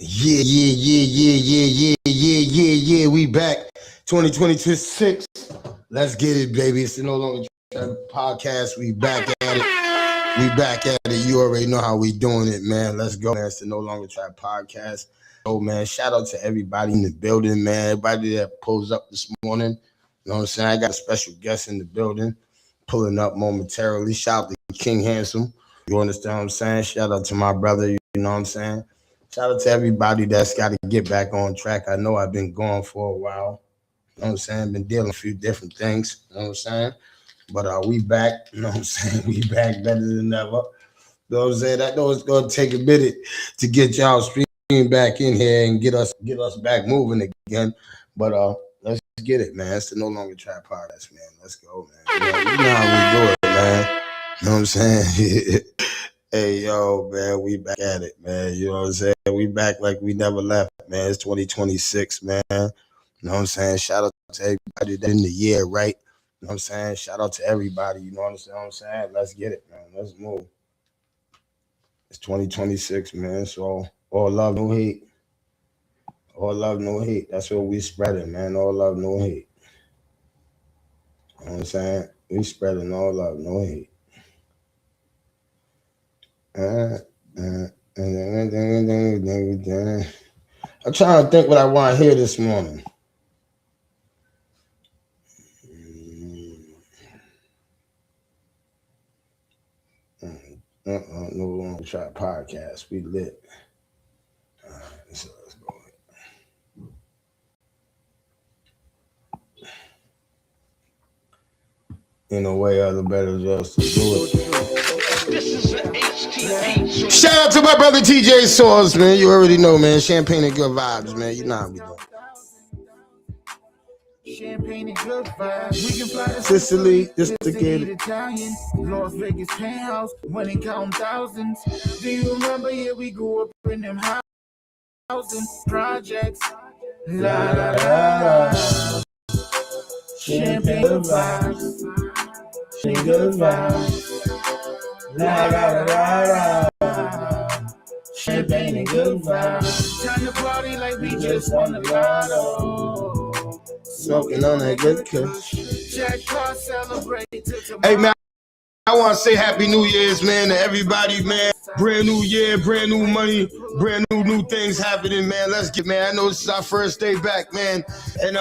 Yeah. We back. 2026. Let's get it, baby. It's the No Longer Podcast. We back at it. You already know how we doing it, man. Let's go, man. It's the No Longer Trap Podcast. Oh, man. Shout out to everybody in the building, man. Everybody that pulls up this morning. You know what I'm saying? I got a special guest in the building pulling up momentarily. Shout out to King Handsome. You understand what I'm saying? Shout out to my brother. You know what I'm saying? Shout out to everybody that's got to get back on track. I know I've been gone for a while. You know what I'm saying? Been dealing with a few different things. You know what I'm saying? But we back. You know what I'm saying? We back better than ever. You know what I'm saying? I know it's going to take a minute to get y'all streaming back in here and get us back moving again. But let's get it, man. It's the No Longer Trap Podcast, man. Let's go, man. You know how we do it, man. You know what I'm saying? Hey, yo, man, we back at it, man. You know what I'm saying? We back like we never left, man. It's 2026, man. You know what I'm saying? Shout out to everybody that's in the year, right? You know what I'm saying? Shout out to everybody. You know what I'm saying? Let's get it, man. Let's move. It's 2026, man. So all love, no hate. All love, no hate. That's what we spreading, man. All love, no hate. You know what I'm saying? We spreading all love, no hate. I'm trying to think what I want to hear this morning. No Longer Trap Podcast. We lit. All right, so let's go. In a way, other better just to do it. This is an HTP. Shout out to my brother TJ Sauce, man. You already know, man. Champagne and good vibes, man. You know how we do. Champagne and good vibes. We can fly to Sicily, just to get it. Italian, Las Vegas penthouse, when it count thousands. Do you remember? Yeah, we grew up in them housing projects. La la la la. Champagne good vibes. Champagne good vibes. La la la la. Champagne and good vibes. Time to party like we just won the lotto. Smoking on that good kush. Hey, man, I want to say Happy New Year's, man, to everybody, man. Brand new year, brand new money, brand new things happening, man. Let's get, man. I know this is our first day back, man. And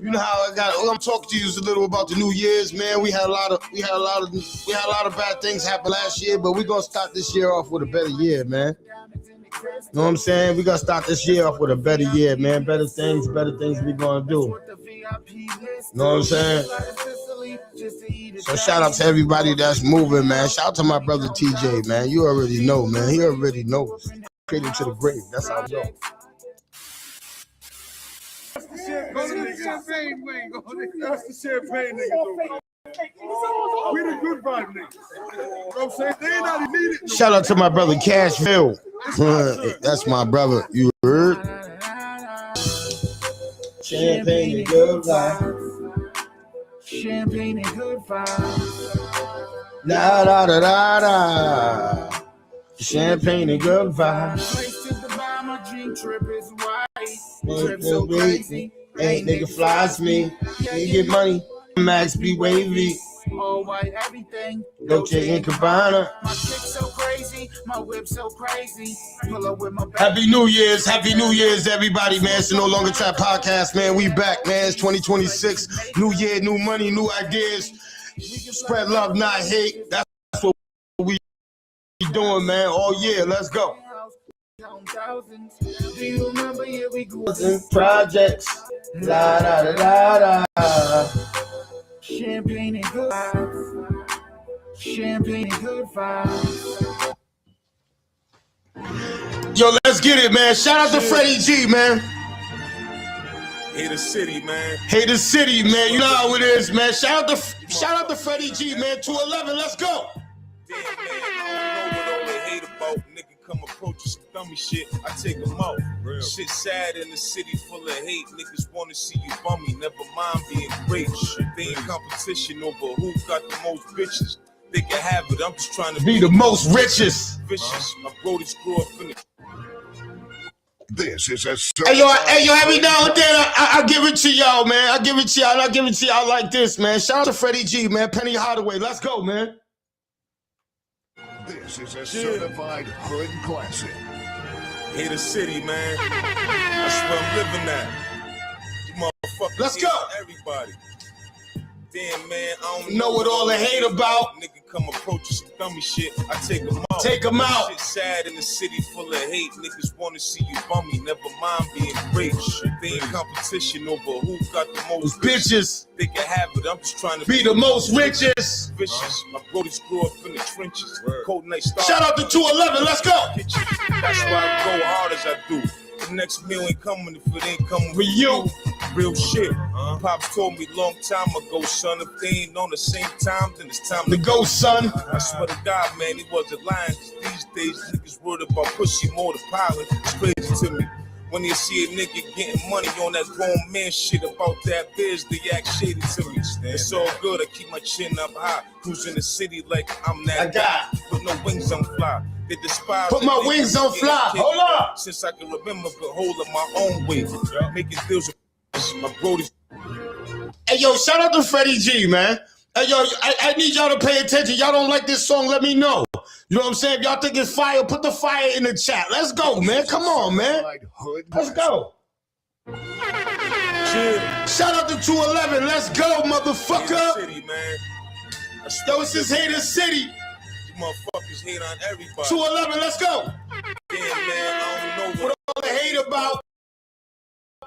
you know how I'm talking to you a little about the New Year's, man. We had a lot of bad things happen last year, but we're gonna start this year off with a better year, man. You know what I'm saying? We gotta start this year off with a better year, man. Better things we gonna do. You know what I'm saying? So shout out to everybody that's moving, man. Shout out to my brother TJ, man. You already know, man. He already knows. Cradle to the grave. That's how we go. Go to the champagne wing. That's the champagne nigga. We the good vibe niggas. You know what I'm saying? They ain't not needed. Shout out to my brother Cashville. That's my brother. You heard? Champagne and good vibes. Champagne and good vibes. La da da da da. Champagne and good vibes. Place to the bar, my dream trip is white. Trip so crazy. Ain't nigga flies me. You get money. Max be wavy. All white everything. Dolce and Gabbana. My chick so crazy. My whip so crazy. Pull up with my back. Happy New Year's, everybody, man. It's the No Longer Trap Podcast, man. We back, man. It's 2026. New year, new money, new ideas. Spread love, not hate. That's what we doing, man. All year. Let's go. Do you remember? Yeah, we grew up in projects. La da da da da. Champagne and good vibes. Champagne and good vibes. Yo, let's get it, man. Shout out to Freddie G, man. Hate the city, man. Hate the city, man. You know how it is, man. Shout out to Freddie G, man. 211. Let's go. Damn, man. I don't know what all they hate about. Nigga come approach us some dummy shit. I take them out. Real. Shit sad in the city full of hate. Niggas want to see you bummy. Never mind being great. Shit, they in competition over who got the most bitches. They can have it. I'm just trying to be the most richest. Vicious. My bro just grew up in the This is a Hey yo, every now and then I give it to y'all, man. I give it to y'all, and I give it to y'all like this, man. Shout out to Freddie G, man. Penny Hardaway. Let's go, man. This is a certified hood classic. Hate the city, man. That's where I'm living at. You motherfuckers. Let's go. Everybody. Damn, man, I don't know what all the hate about. Nigga come approach us some dummy shit. I take them out. Take them out. Shit sad in the city full of hate. Niggas want to see you bummy. Never mind being great. Shit, they ain't competition over who got the most bitches. They can have it. I'm just trying to be the most richest. Vicious. My brothers grew up in the trenches. Cold night star. Shout out to 211. Let's go. That's why I go hard as I do. The next meal ain't coming if it ain't coming for you. Real shit. Pops told me long time ago, son, if they ain't on the same time, then it's time to go, son. I swear to God, man, he wasn't lying. These days, niggas worried about pussy more than pilot. It's crazy to me. When you see a nigga getting money on that grown man shit about that biz, they act shady to me. It's all good, I keep my chin up high. Who's in the city like I'm that guy? Put no wings on fly. They despise. Put my wings on fly. Hold up. Since I can remember, but holding my own weight. Making deals with my brodies. Hey, yo, shout out to Freddie G, man. Hey, yo, I need y'all to pay attention. Y'all don't like this song, let me know. You know what I'm saying? If y'all think it's fire, put the fire in the chat. Let's go, man. Come on, man. Let's go. Shout out to 211. Let's go, motherfucker. City, man. Yo, it's just Hater City. You motherfuckers hate on everybody. 211, let's go. Damn, man, I don't know what all the hate about.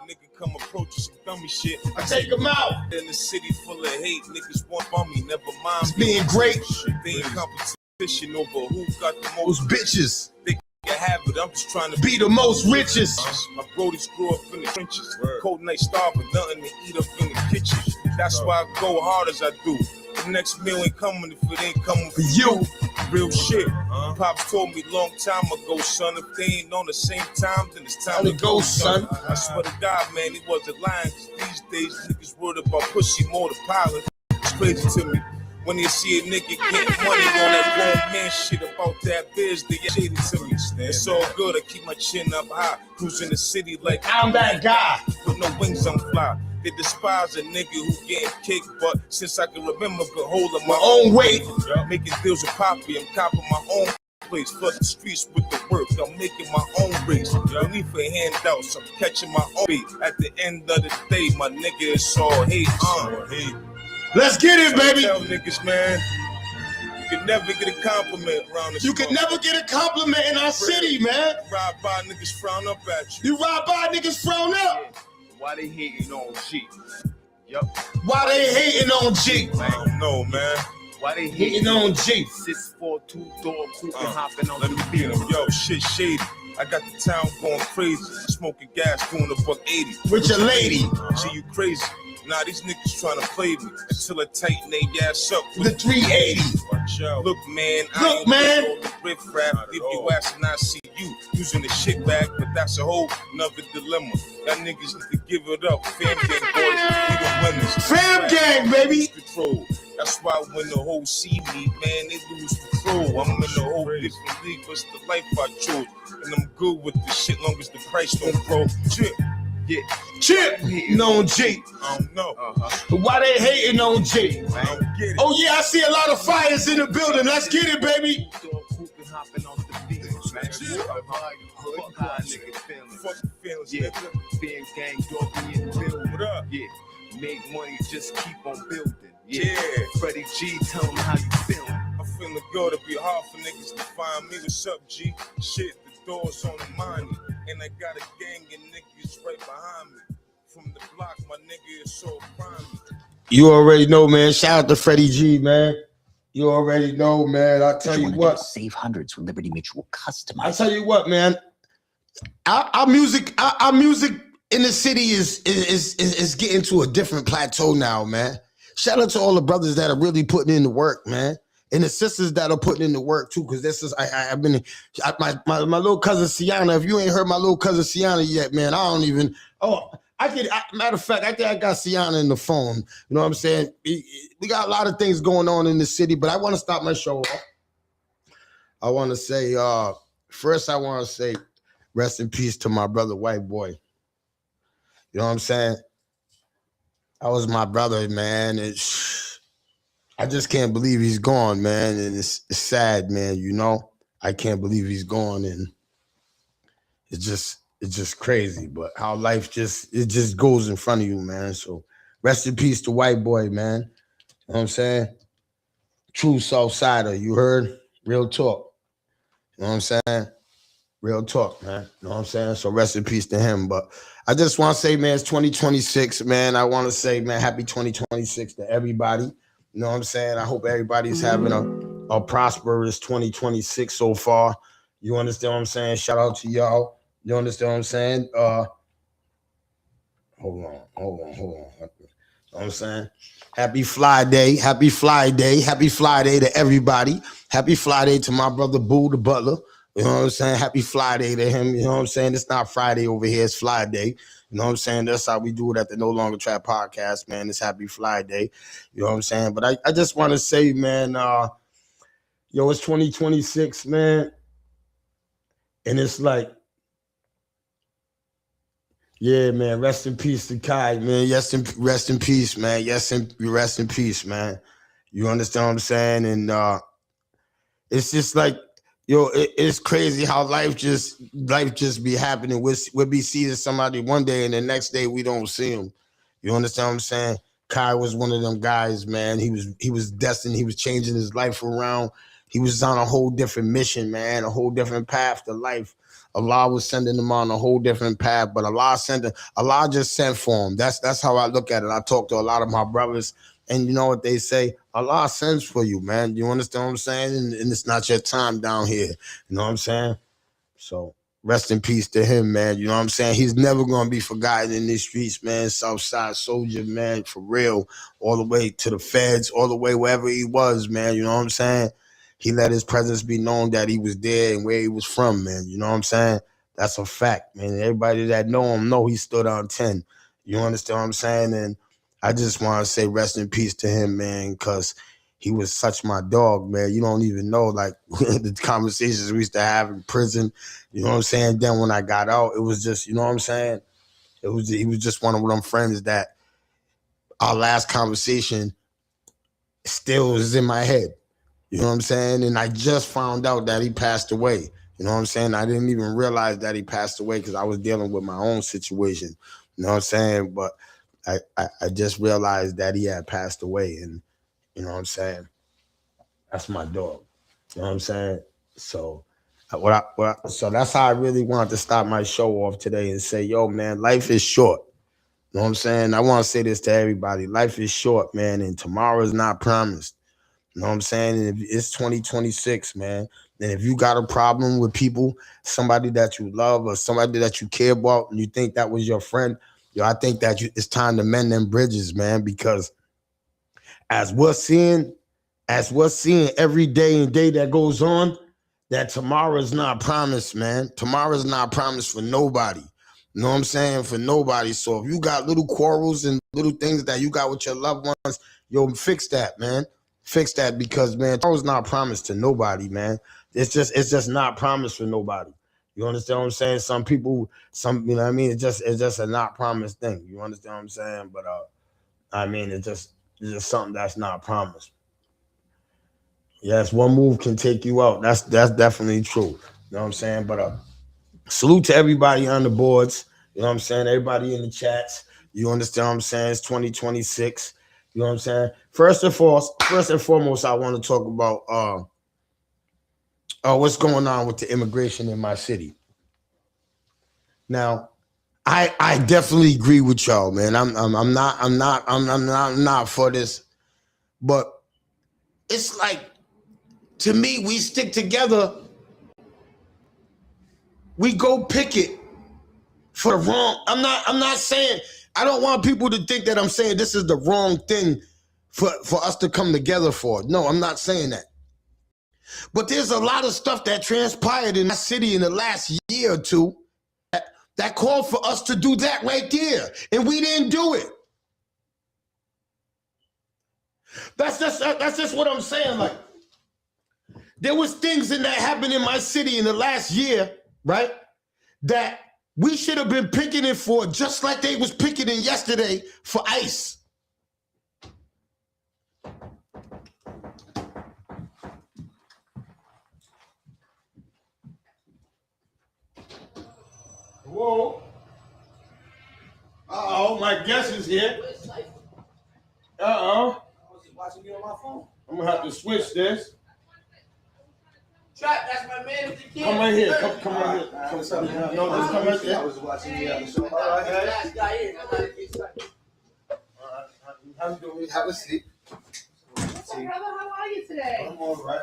Nigga come approach us some dummy shit. I take them out. In the city full of hate, niggas want bummy. Never mind. It's being great. They ain't competition over who got the most bitches. They can have it. I'm just trying to be the most richest. My brodies grew up in the trenches. Cold night starving, nothing to eat up in the kitchen. That's why I go hard as I do. The next meal ain't coming if it ain't coming for you. Real shit. Pops told me long time ago, son, if they ain't on the same time, then it's time to go, son. I swear to God, man, he wasn't lying. These days, niggas worried about pussy more than pilot. It's crazy to me. When you see a nigga getting money on that grown man shit about that biz, they shady to me. It's all good, I keep my chin up high. Cruising the city like I'm that guy. With no wings on fly. They despise a nigga who getting kicked, but since I can remember, been holding my own weight. Making deals with Poppy, I'm copping my own place. Flood the streets with the work, I'm making my own race. No need for handouts, I'm catching my own beat. At the end of the day, my nigga is all hate. Let's get it, baby. Tell niggas, man, you can never get a compliment around this. You can never get a compliment in our city, man. Ride by, niggas frown up at you. You ride by, niggas frown up. Why they hating on G? Why they hating on G? I don't know, man. Why they hating on G? 642 door hooping, hopping on let me beat him. Yo, shit shady. I got the town going crazy. Smoking gas, doing $180. With your lady. Gee, you crazy. Nah, these niggas trying to play me until I tighten they ass up with the 380. Look, man, I ain't the riff rap. If you ask and I see you using the shit back, but that's a whole nother dilemma. Y'all niggas need to give it up. Fam gang boys, we the winners. Fam gang, baby. Control. That's why when the whole see me, man, they lose control. I'm in a whole different league, but it's the life I chose. And I'm good with the shit long as the price don't grow. Chip. Yeah. Chip on G. I don't know. Why they hating on G? I don't get it. Oh yeah, I see a lot of fires in the building. Let's get it, baby. Fuck the feelings, nigga. Being gang doggy in the building. What up? Yeah. Make money, just keep on building. Yeah. Freddie G, tell them how you feeling. I'm feeling good. It'll be hard for niggas to find me. What's up, G? Shit, the door's on the money. And I got a gang of niggas right behind me. From the block, my nigga is so grimy. You already know, man. Shout out to Freddie G, man. You already know, man. I'll tell you what. Save hundreds with Liberty Mutual Customize. I'll tell you what, man. Our music in the city is getting to a different plateau now, man. Shout out to all the brothers that are really putting in the work, man. And the sisters that are putting in the work too, because this is I've been my little cousin Sienna. If you ain't heard my little cousin Sienna yet, man, I don't even. Matter of fact, I think I got Sienna in the phone. You know what I'm saying? We got a lot of things going on in the city, but I want to start my show off. I want to say first, I want to say Rest in peace to my brother, White Boy. You know what I'm saying? That was my brother, man. I just can't believe he's gone, man. And it's sad, man, you know? I can't believe he's gone, and it's just crazy. But how life just goes in front of you, man. So rest in peace to White Boy, man. You know what I'm saying? True Southsider, you heard? Real talk. You know what I'm saying? Real talk, man. You know what I'm saying? So rest in peace to him. But I just want to say, man, it's 2026, man. I want to say, man, happy 2026 to everybody. You know what I'm saying? I hope everybody's having a prosperous 2026 so far. You understand what I'm saying? Shout out to y'all. You understand what I'm saying? Hold on. You know what I'm saying? Happy Fly Day. Happy Fly Day. Happy Fly Day to everybody. Happy Fly Day to my brother Boo the Butler. You know what I'm saying? Happy Fly Day to him. You know what I'm saying? It's not Friday over here. It's Fly Day. You know what I'm saying? That's how we do it at the No Longer Trap podcast, man. It's Happy Fly Day. You know what I'm saying? But I just want to say, man, yo, it's 2026, man. And it's like, yeah, man, rest in peace to Kai, man. Rest in peace, man. Rest in peace, man. You understand what I'm saying? And it's just like, yo, it's crazy how life just be happening. We'll be seeing somebody one day and the next day we don't see him. You understand what I'm saying? Kai was one of them guys, man. He was destined. He was changing his life around. He was on a whole different mission, man, a whole different path to life. Allah was sending him on a whole different path, but Allah just sent for him. That's how I look at it. I talk to a lot of my brothers, and you know what they say? Allah sends for you, man. You understand what I'm saying? And it's not your time down here. You know what I'm saying? So rest in peace to him, man. You know what I'm saying? He's never going to be forgotten in these streets, man. Southside soldier, man, for real. All the way to the feds, all the way wherever he was, man. You know what I'm saying? He let his presence be known that he was there and where he was from, man. You know what I'm saying? That's a fact, man. Everybody that know him know he stood on 10. You understand what I'm saying? And I just want to say rest in peace to him, man, because he was such my dog, man. You don't even know, like, the conversations we used to have in prison. You know what I'm saying? Then when I got out, it was just, you know what I'm saying? He was just one of them friends that our last conversation still is in my head. You know what I'm saying? And I just found out that he passed away. You know what I'm saying? I didn't even realize that he passed away because I was dealing with my own situation. You know what I'm saying? But I just realized that he had passed away. And you know what I'm saying? That's my dog. You know what I'm saying? So so that's how I really wanted to start my show off today and say, yo, man, life is short. You know what I'm saying? I want to say this to everybody. Life is short, man, and tomorrow is not promised. You know what I'm saying? And it's 2026, man. And if you got a problem with people, somebody that you love or somebody that you care about, and you think that was your friend, yo, I think that it's time to mend them bridges, man, because as we're seeing every day and day that goes on, that tomorrow is not promised, man. Tomorrow is not promised for nobody. You know what I'm saying? For nobody. So if you got little quarrels and little things that you got with your loved ones, yo, fix that, man. Fix that because, man, tomorrow's not promised to nobody, man. It's just not promised for nobody. You understand what I'm saying? Some people, you know what I mean? It's just a not promised thing. You understand what I'm saying? But I mean, it's just something that's not promised. Yes, one move can take you out. That's definitely true. You know what I'm saying? But salute to everybody on the boards. You know what I'm saying? Everybody in the chats. You understand what I'm saying? It's 2026. You know what I'm saying? First and foremost, I want to talk about what's going on with the immigration in my city. Now, I definitely agree with y'all, man. I'm not for this, but it's like, to me, we stick together. We go picket for the wrong. I'm not saying, I don't want people to think that I'm saying this is the wrong thing for us to come together for. No, I'm not saying that. But there's a lot of stuff that transpired in that city in the last year or two that called for us to do that right there. And we didn't do it. That's just what I'm saying. Like, there was things that happened in my city in the last year, right? that we should have been picketing for, just like they was picketing yesterday for ICE. Whoa. Uh-oh, my guest is here. Uh-oh. I was just watching you on my phone. I'm gonna have to switch this. Trap, that's my man. Come right here. Come right here. No, just come right there. I was watching you on the show. All right, last guy here. How you doing? Have a seat. What's up, brother? How are you today? I'm all right.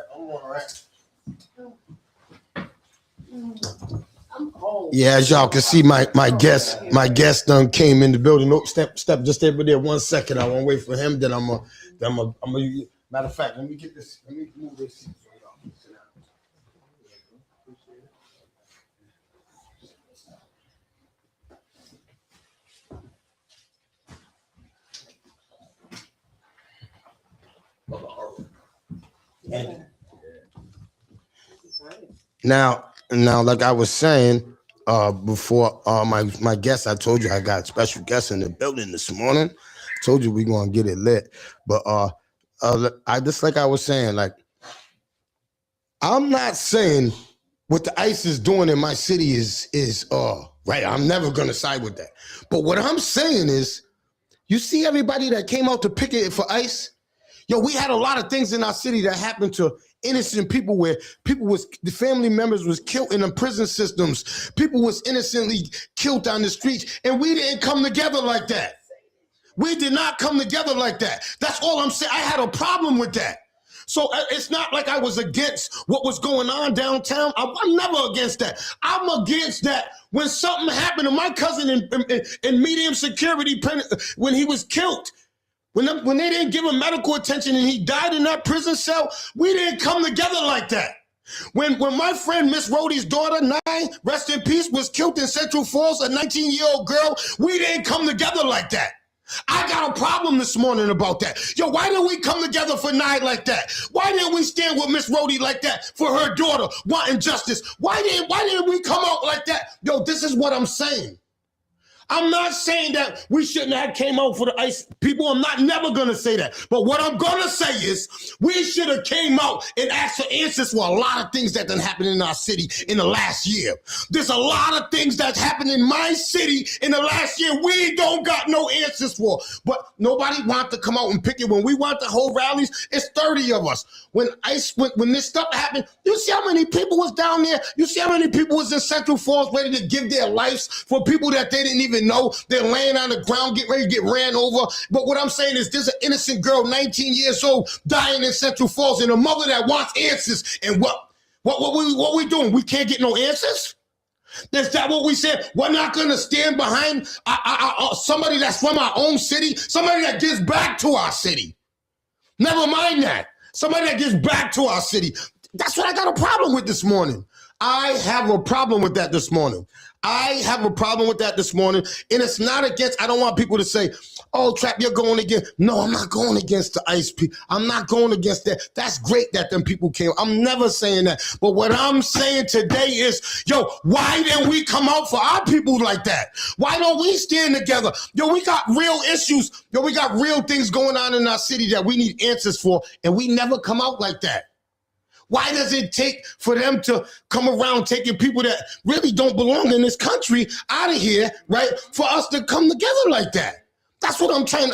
I'm cold. Yeah, as y'all can see, my guest done came in the building. No, step, just stay over there 1 second. I won't wait for him. Then I'm a. Matter of fact, let me get this. Let me move this seat so y'all can sit down. And now, like I was saying before, my guest, I told you I got special guests in the building this morning. Told you we gonna get it lit, but I just, like I was saying, like, I'm not saying what the ICE is doing in my city is right. I'm never gonna side with that. But what I'm saying is, you see everybody that came out to picket for ICE. Yo, we had a lot of things in our city that happened to innocent people, where the family members was killed in the prison systems. People was innocently killed on the streets, and we didn't come together like that. We did not come together like that. That's all I'm saying. I had a problem with that. So it's not like I was against what was going on downtown. I'm never against that. I'm against that when something happened to my cousin in medium security when he was killed. When they didn't give him medical attention and he died in that prison cell, we didn't come together like that. When my friend Miss Rhodey's daughter, 9, rest in peace, was killed in Central Falls, a 19-year-old girl, we didn't come together like that. I got a problem this morning about that. Yo, why didn't we come together for 9 like that? Why didn't we stand with Miss Rhodey like that for her daughter wanting justice? Why didn't we come out like that? Yo, this is what I'm saying. I'm not saying that we shouldn't have came out for the ICE people. I'm never gonna say that. But what I'm gonna say is we should have came out and asked for answers for a lot of things that done happened in our city in the last year. There's a lot of things that's happened in my city in the last year we don't got no answers for. But nobody wants to come out and pick it. When we want to hold rallies, it's 30 of us. When this stuff happened, you see how many people was down there? You see how many people was in Central Falls ready to give their lives for people that they didn't even know? They're laying on the ground, getting ready to get ran over. But what I'm saying is there's an innocent girl, 19 years old, dying in Central Falls, and a mother that wants answers. And what we doing? We can't get no answers? Is that what we said? We're not going to stand behind somebody that's from our own city, somebody that gives back to our city. Never mind that. Somebody that gives back to our city. That's what I got a problem with this morning. I have a problem with that this morning. And it's not against, I don't want people to say, oh, Trap, you're going against. No, I'm not going against the ICE people. I'm not going against that. That's great that them people came. I'm never saying that. But what I'm saying today is, yo, why didn't we come out for our people like that? Why don't we stand together? Yo, we got real issues. Yo, we got real things going on in our city that we need answers for, and we never come out like that. Why does it take for them to come around taking people that really don't belong in this country out of here, right, for us to come together like that? That's what I'm trying.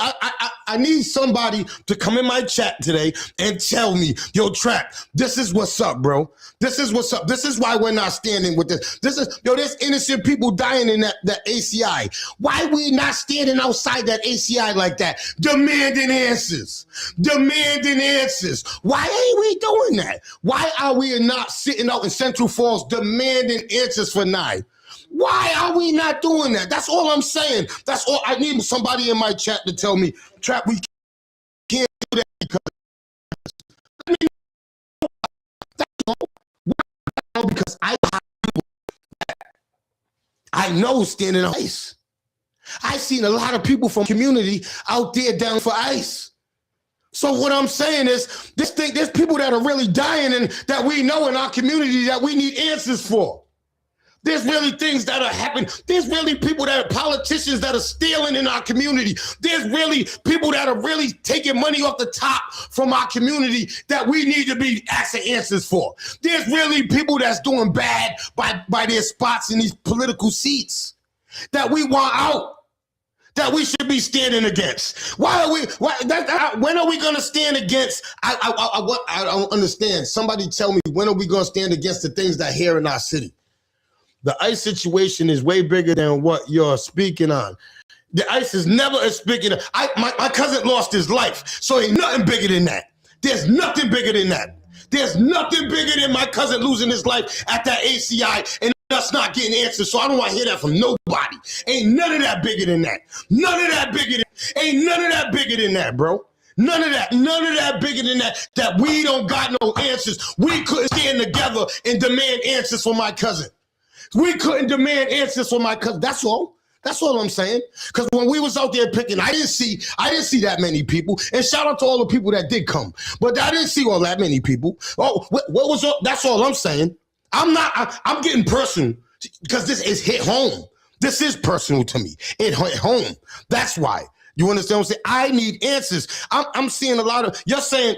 I need somebody to come in my chat today and tell me, yo, Trap, this is what's up, bro. This is what's up. This is why we're not standing with this. There's innocent people dying in that ACI. Why we not standing outside that ACI like that? Demanding answers. Why ain't we doing that? Why are we not sitting out in Central Falls demanding answers for 9? Why are we not doing that? That's all I'm saying. That's all. I need somebody in my chat to tell me, Trap, we can't do that because I know standing on ICE. I've seen a lot of people from community out there down for ICE. So what I'm saying is, there's people that are really dying and that we know in our community that we need answers for. There's really things that are happening. There's really people that are politicians that are stealing in our community. There's really people that are really taking money off the top from our community that we need to be asking answers for. There's really people that's doing bad by their spots in these political seats that we want out, that we should be standing against. When are we going to stand against? I don't understand. Somebody tell me, when are we going to stand against the things that are here in our city? The ICE situation is way bigger than what you're speaking on. The ICE is never speaking. My cousin lost his life, so ain't nothing bigger than that. There's nothing bigger than that. There's nothing bigger than my cousin losing his life at that ACI and us not getting answers. So I don't want to hear that from nobody. Ain't none of that bigger than that. None of that bigger than. Ain't none of that bigger than that, bro. None of that bigger than that. That we don't got no answers. We couldn't stand together and demand answers for my cousin. We couldn't demand answers for my cousin. That's all. That's all I'm saying. Because when we was out there picking, I didn't see that many people. And shout out to all the people that did come. But I didn't see all that many people. Oh, what was all? That's all I'm saying. I'm getting personal because this is hit home. This is personal to me. It hit home. That's why. You understand what I'm saying? I need answers. I'm seeing a lot of, you're saying,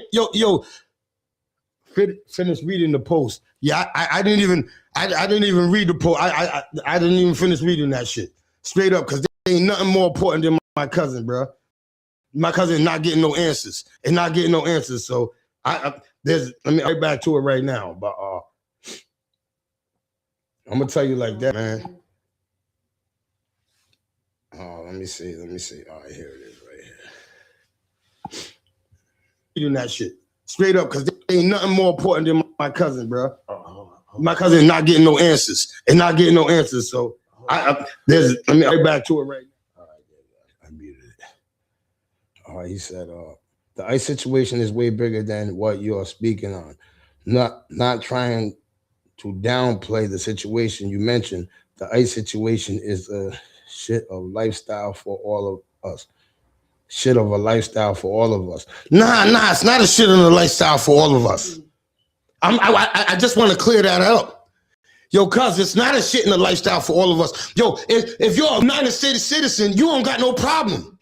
finish reading the post. Yeah, I didn't even read the post. I didn't even finish reading that shit. Straight up, because there ain't nothing more important than my cousin, bro. My cousin is not getting no answers. And not getting no answers. So let me get back to it right now. But I'm gonna tell you like that, man. Oh, let me see. All right, here it is, right here. Reading that shit. Straight up, because there ain't nothing more important than my cousin, bro. My cousin is not getting no answers. So let me get back to it right now. All right, I muted it. All right, he said, the ICE situation is way bigger than what you're speaking on. Not trying to downplay the situation you mentioned. The ICE situation is a shit of lifestyle for all of us. Shit of a lifestyle for all of us. Nah, it's not a shit of a lifestyle for all of us. I just want to clear that up. Yo, cuz it's not a shit in the lifestyle for all of us. Yo, if you're a United States citizen, you don't got no problem.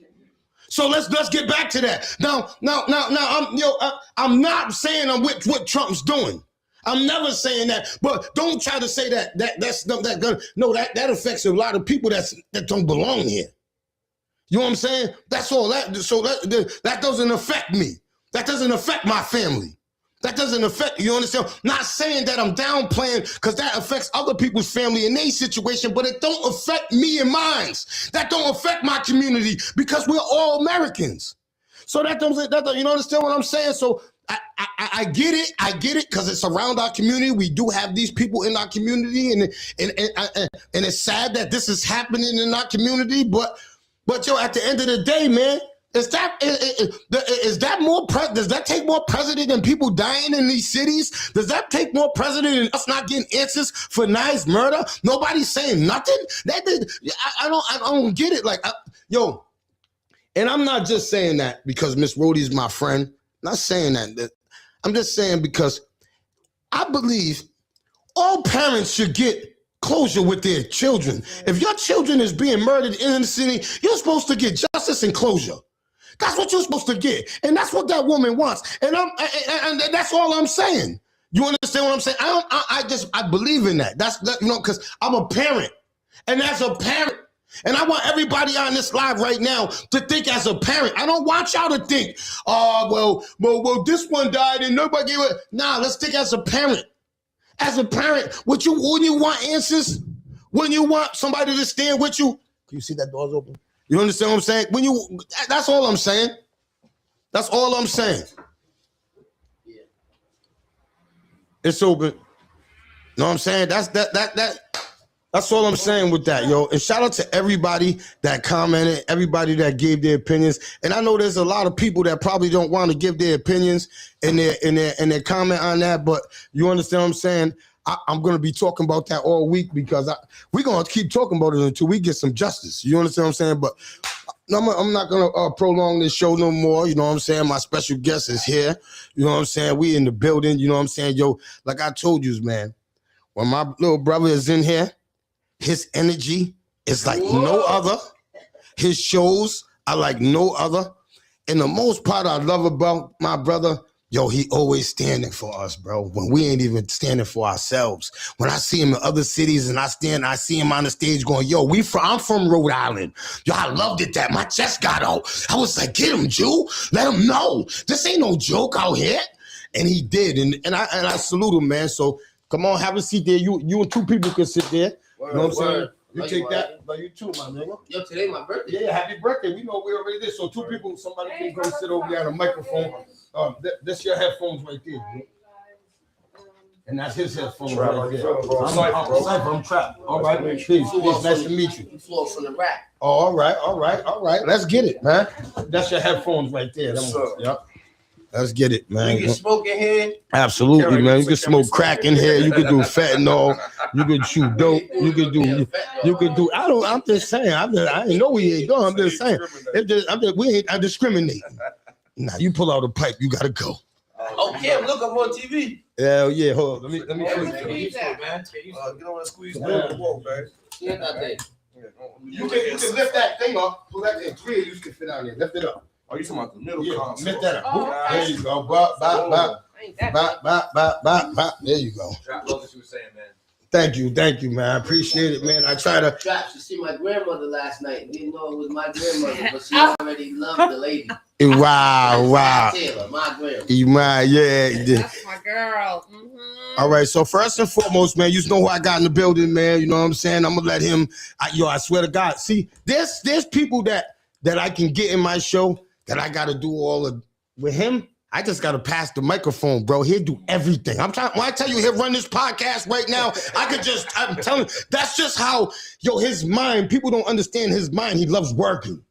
So let's get back to that. Now, I'm not saying I'm with what Trump's doing. I'm never saying that, but don't try to say that affects a lot of people that don't belong here. You know what I'm saying? That's all that. So that doesn't affect me. That doesn't affect my family. That doesn't affect, you understand? Not saying that I'm downplaying because that affects other people's family in their situation, but it don't affect me and mine. That don't affect my community because we're all Americans. So that don't you understand what I'm saying? So I get it because it's around our community. We do have these people in our community, and it's sad that this is happening in our community. But yo, at the end of the day, man, does that take more precedent than people dying in these cities? Does that take more precedent than us not getting answers for Nye's murder? Nobody's saying nothing. I don't get it. Like, yo, and I'm not just saying that because Miss Rhodey's my friend. I'm not saying that. I'm just saying because I believe all parents should get closure with their children. If your children is being murdered in the city, you're supposed to get justice and closure. That's what you're supposed to get, and that's what that woman wants. And that's all I'm saying. You understand what I'm saying? I believe in that. That's because I'm a parent, and as a parent, and I want everybody on this live right now to think as a parent. I don't want y'all to think, well, this one died and nobody gave it. Nah, let's think as a parent. As a parent, when you want answers, when you want somebody to stand with you, can you see that door's open? You understand what I'm saying? That's all I'm saying. That's all I'm saying. Yeah. It's open. Know what I'm saying? That's all I'm saying with that, yo. And shout out to everybody that commented, everybody that gave their opinions. And I know there's a lot of people that probably don't want to give their opinions and their comment on that, but you understand what I'm saying? I'm going to be talking about that all week because we're going to keep talking about it until we get some justice. You understand what I'm saying? But I'm not going to prolong this show no more. You know what I'm saying? My special guest is here. You know what I'm saying? We in the building. You know what I'm saying? Yo, like I told you, man, when my little brother is in here, His energy is like no other. His shows are like no other. And the most part I love about my brother, yo, he always standing for us, bro. When we ain't even standing for ourselves. When I see him in other cities and I see him on the stage going, yo, I'm from Rhode Island. Yo, I loved it that my chest got out. I was like, get him, Jew. Let him know. This ain't no joke out here. And he did. And I salute him, man. So come on, have a seat there. You and two people can sit there. You know what I'm saying? You take that, but you too, my nigga. Yo, today my birthday. Yeah, happy birthday. We know we already did. So two people, somebody can go sit over there on a microphone. That's your headphones right there, bro. And that's his headphones right there. I'm trapped. All right, peace. Nice to meet you. You flow from the rack. Oh, all right. Let's get it, man. That's your headphones right there. Yep. Let's get it, man. You can smoke in here. Absolutely, man. You can smoke crack in here. You can do fentanyl. You can chew dope. You can do. I'm just saying. I ain't know we ain't going. I'm just saying. We ain't discriminating. Now you pull out a pipe. You gotta go. Oh, Kim, look up on TV. Hell yeah. Hold on. Let me. Get on and squeeze the wall, man. Yeah, that thing. You can lift that thing up. Pull that thing. Three of you can fit out there. Lift it up. Oh, you talking about the middle console? Lift that up. Oh, There you go. Bop. There you go. Love what you were saying, man. Thank you, man. I appreciate it, man. I try to. Traps, you see my grandmother last night. Didn't know it was my grandmother, but she already loved the lady. Wow. Taylor, my grandma. Yeah. That's my girl. Mm-hmm. All right. So first and foremost, man, you know who I got in the building, man. You know what I'm saying? I'm gonna let him. I swear to God. See, there's people that I can get in my show that I gotta do all of. With him, I just gotta pass the microphone, bro. He'll do everything. When I tell you he'll run this podcast right now, I'm telling you, that's just how, his mind, people don't understand his mind. He loves working.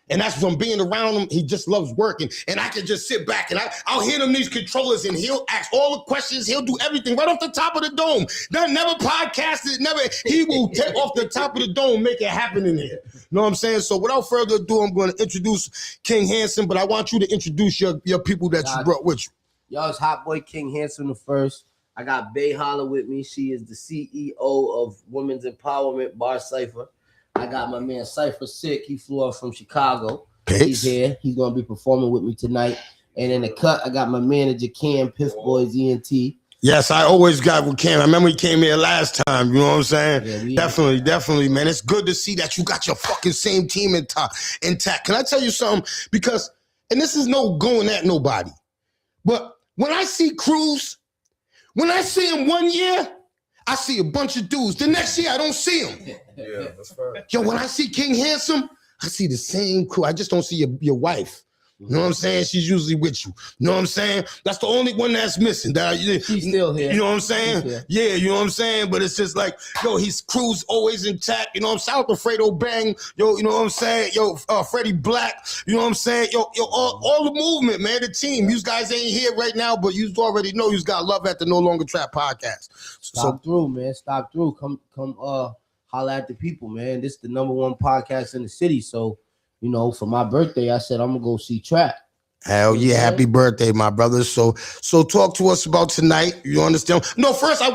And that's from being around him. He just loves working. And I can just sit back and I'll hit him these controllers and he'll ask all the questions. He'll do everything right off the top of the dome. Never podcasted, he will take off the top of the dome, make it happen in here. You know what I'm saying? So without further ado, I'm going to introduce King Handsome, but I want you to introduce your people that you brought with you. Y'all, it's Hot Boy King Handsome the first. I got Bay Holla with me. She is the CEO of Women's Empowerment Bar Cypher. I got my man Cypher Sick. He flew up from Chicago. He's here. He's gonna be performing with me tonight. And in the cut, I got my manager Cam, Piff Boys ENT. Yes, I always got with Cam. I remember he came here last time. You know what I'm saying? Yeah, definitely, man. It's good to see that you got your fucking same team intact. Can I tell you something? Because, and this is no going at nobody, but when I see Cruz, when I see him 1 year, I see a bunch of dudes. The next year, I don't see him. Yeah, that's fair. Yo, when I see King Handsome, I see the same crew. I just don't see your wife. You know what I'm saying? She's usually with you. You know what I'm saying? That's the only one that's missing. She's still here. You know what I'm saying? Yeah, you know what I'm saying? But it's just like, his crew's always intact. You know what I'm saying? Shout out to Fredo Bang. Yo, you know what I'm saying? Yo, Freddie Black. You know what I'm saying? Yo, all the movement, man, the team. You guys ain't here right now, but you already know you got love at the No Longer Trap podcast. Stop through, man. Stop through. Come holla at the people, man. This is the #1 podcast in the city. So, for my birthday, I said I'm gonna go see Trap. Hell yeah, happy birthday, my brother. So talk to us about tonight. You understand? No, first I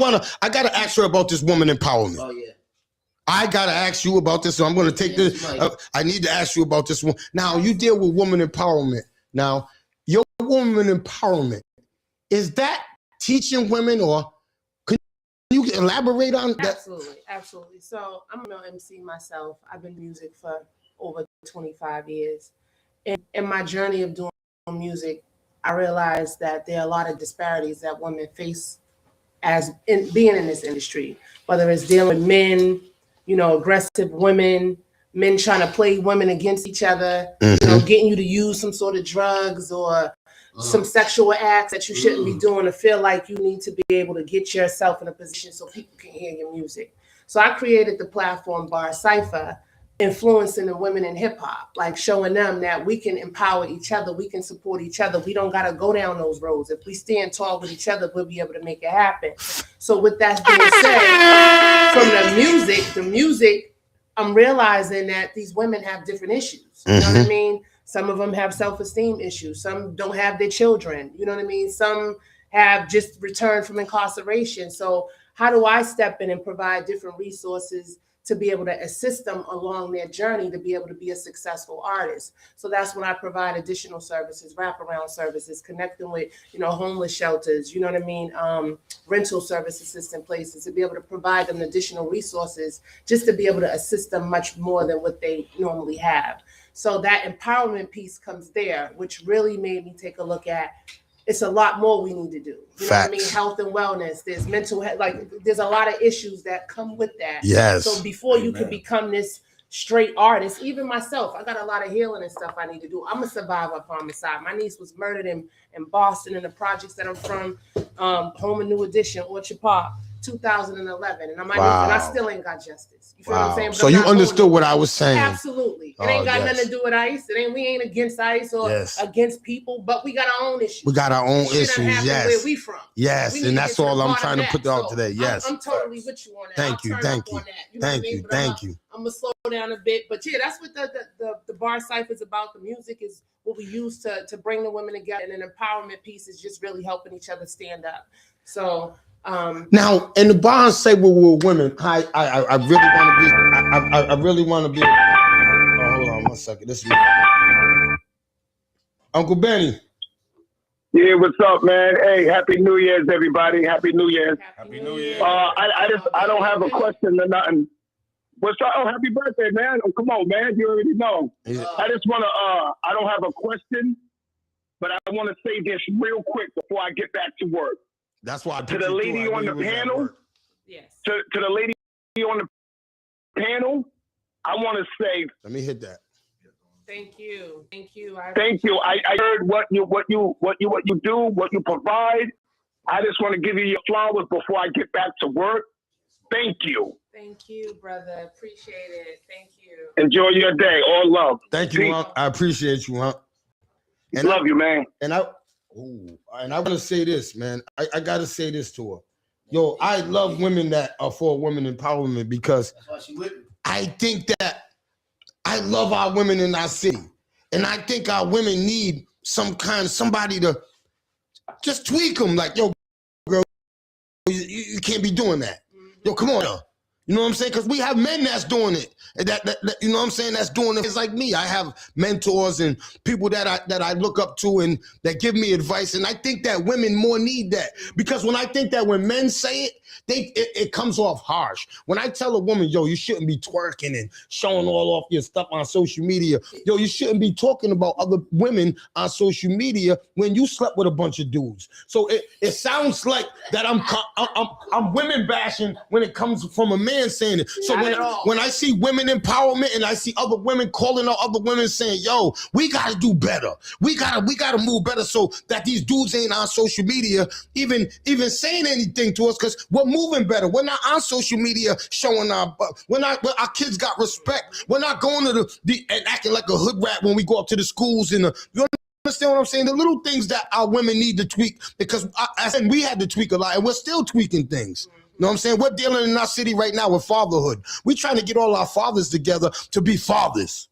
gotta ask her about this woman empowerment. Oh yeah. I gotta ask you about this. So I'm gonna take this. I need to ask you about this one. Now you deal with woman empowerment. Now your woman empowerment, is that teaching women, or can you elaborate on that? Absolutely. So I'm an MC myself. I've been in music for over 25 years. And in my journey of doing music, I realized that there are a lot of disparities that women face as in being in this industry, whether it's dealing with men, aggressive women, men trying to play women against each other, getting you to use some sort of drugs or some sexual acts that you shouldn't be doing, to feel like you need to be able to get yourself in a position so people can hear your music. So I created the platform Bar Cypher, influencing the women in hip hop, like showing them that we can empower each other, we can support each other. We don't gotta go down those roads. If we stand tall with each other, we'll be able to make it happen. So with that being said, from the music, I'm realizing that these women have different issues. You know what I mean? Some of them have self-esteem issues. Some don't have their children. You know what I mean? Some have just returned from incarceration. So how do I step in and provide different resources to be able to assist them along their journey to be able to be a successful artist. So that's when I provide additional services, wraparound services, connecting with, homeless shelters, you know what I mean? Rental service assistant places, to be able to provide them additional resources just to be able to assist them much more than what they normally have. So that empowerment piece comes there, which really made me take a look at, it's a lot more we need to do. You know what I mean? Health and wellness, there's mental health, there's a lot of issues that come with that. Yes. So before you can become this straight artist, even myself, I got a lot of healing and stuff I need to do. I'm a survivor of homicide. My niece was murdered in Boston, in the projects that I'm from, Home and New Edition, Orchard Park, 2011. And I still ain't got justice. You feel what I'm saying? But So you understood what I was saying. Absolutely. It ain't got nothing to do with ICE. We ain't against ICE or against people, but we got our own issues. We got our own issues. Yes. Where we from. Yes. And that's all I'm trying to put out today. Yes. I'm totally with you on that. Thank you. Thank you. I'm gonna slow down a bit, but yeah, that's what the bar cipher is about. The music is what we use to bring the women together, and an empowerment piece is just really helping each other stand up. So now in the bar cipher with women, I really want to be. Oh, hold on 1 second. This is Uncle Benny. Yeah, what's up, man? Hey, Happy New Year's, everybody. Happy New Year's. Happy New Year. I don't have a question or nothing. What's up? Oh, happy birthday, man. Oh, come on, man. You already know. I just want to, I don't have a question, but I want to say this real quick before I get back to work. That's why to the lady on the panel, yes. To the lady on the panel, I want to say, let me hit that. Thank you. Thank you. I heard what you do, what you provide. I just want to give you your flowers before I get back to work. Thank you. Thank you, brother. Appreciate it. Thank you. Enjoy your day. All love. Thank you, Unc. I appreciate you, Unc. And love you, man. And I want to say this, man. I got to say this to her. Yo, I love women that are for women empowerment because I think that I love our women in our city. And I think our women need somebody to just tweak them. Like, yo, girl, you can't be doing that. Yo, come on, yo. You know what I'm saying? Because we have men that's doing it. That you know what I'm saying? That's doing it. It's like me. I have mentors and people that I look up to and that give me advice. And I think that women more need that. Because when I think that when men say it, it comes off harsh. When I tell a woman, yo, you shouldn't be twerking and showing all off your stuff on social media. Yo, you shouldn't be talking about other women on social media when you slept with a bunch of dudes. So it sounds like that I'm women bashing when it comes from a man saying it. So when I see women empowerment and I see other women calling out other women saying, yo, we got to do better. We got to move better so that these dudes ain't on social media even saying anything to us because we're moving better. We're not on social media showing our kids got respect. We're not going to and acting like a hood rat when we go up to the schools and you understand what I'm saying? The little things that our women need to tweak because I said we had to tweak a lot and we're still tweaking things. You know what I'm saying? We're dealing in our city right now with fatherhood. We're trying to get all our fathers together to be fathers.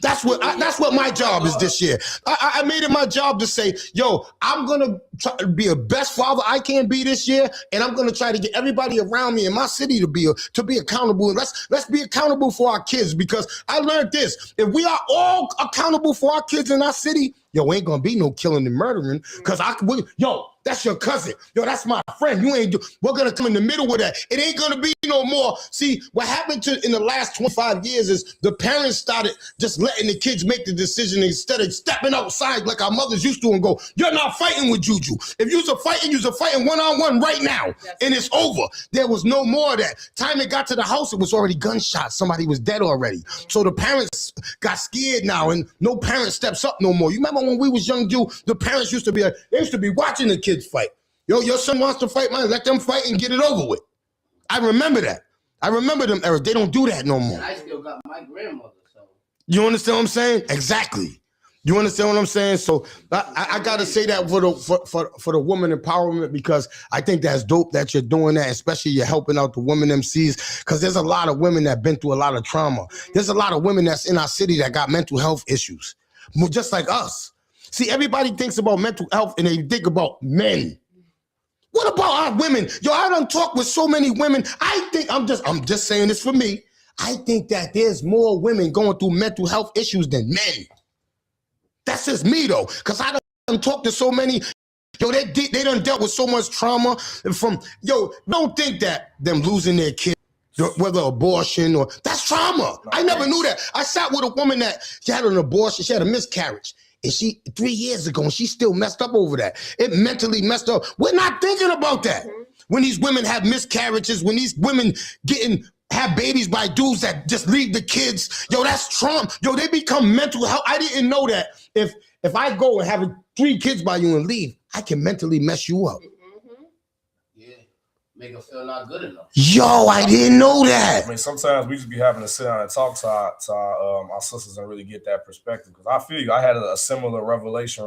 That's what my job is this year. I made it my job to say, yo, I'm gonna try to be the best father I can be this year, and I'm gonna try to get everybody around me in my city to be accountable. And let's be accountable for our kids because I learned this: if we are all accountable for our kids in our city, yo, ain't gonna be no killing and murdering. Cause yo, that's your cousin. Yo, that's my friend. We're gonna come in the middle with that. It ain't gonna be no more. See, what happened in the last 25 years is the parents started just letting the kids make the decision instead of stepping outside like our mothers used to and go, you're not fighting with Juju. If you're fighting one-on-one right now, and it's over. There was no more of that. Time it got to the house, it was already gunshots. Somebody was dead already. So the parents got scared now, and no parent steps up no more. You remember when we was young, the parents used to be watching the kids fight. Yo, your son wants to fight, man. Let them fight and get it over with. I remember that. I remember them eras. They don't do that no more. I still got my grandmother. So you understand what I'm saying? Exactly. You understand what I'm saying? So I gotta say that for the woman empowerment because I think that's dope that you're doing that, especially you're helping out the women MCs because there's a lot of women that been through a lot of trauma. There's a lot of women that's in our city that got mental health issues, just like us. See, everybody thinks about mental health and they think about men. What about our women? Yo, I done talked with so many women. I think I'm just saying this for me. I think that there's more women going through mental health issues than men. That's just me though, because I done talked to so many. Yo, they done dealt with so much trauma from. Yo, don't think that them losing their kid, whether abortion or that's trauma. I never knew that. I sat with a woman that she had an abortion, she had a miscarriage. And she 3 years ago, and she still messed up over that. It mentally messed up. We're not thinking about that. When these women have miscarriages, when these women have babies by dudes that just leave the kids, yo, that's trauma. Yo, they become mental health. I didn't know that if I go and have 3 kids by you and leave, I can mentally mess you up. Yeah, make them feel not good enough. Yo, I didn't know that. I mean, sometimes we just be having to sit down and talk to our sisters and really get that perspective. Because I feel you, I had a similar revelation.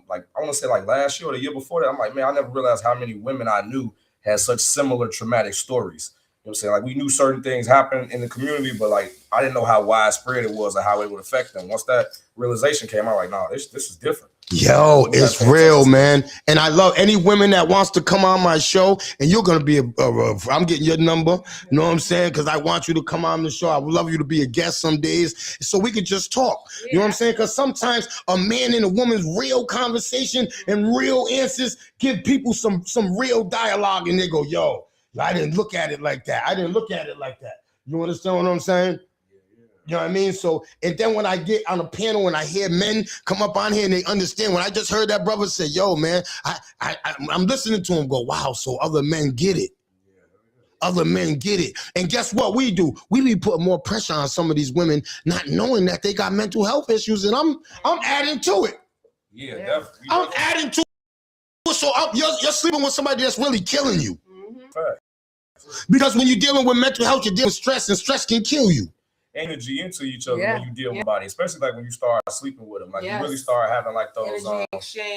Like I want to say, like last year or the year before that. I'm like, man, I never realized how many women I knew had such similar traumatic stories. You know what I'm saying? Like we knew certain things happen in the community, but like I didn't know how widespread it was or how it would affect them. Once that realization came out, like, nah, this is different. Yo, it's real, man. And I love any women that wants to come on my show, and you're going to be I'm getting your number, you know what I'm saying? Because I want you to come on the show. I would love you to be a guest some days so we could just talk. You know what I'm saying? Because sometimes a man and a woman's real conversation and real answers give people some real dialogue, and they go, yo, I didn't look at it like that. I didn't look at it like that. You understand what I'm saying? You know what I mean? So, and then when I get on a panel and I hear men come up on here and they understand, when I just heard that brother say, yo, man, I'm listening to him go, wow, so other men get it. Other men get it. And guess what we do? We be putting more pressure on some of these women, not knowing that they got mental health issues, and I'm adding to it. Yeah, definitely. I'm adding to it. So you're sleeping with somebody that's really killing you. Because when you're dealing with mental health, you're dealing with stress, and stress can kill you. Energy into each other when you deal with body, especially like when you start sleeping with them, like you really start having like those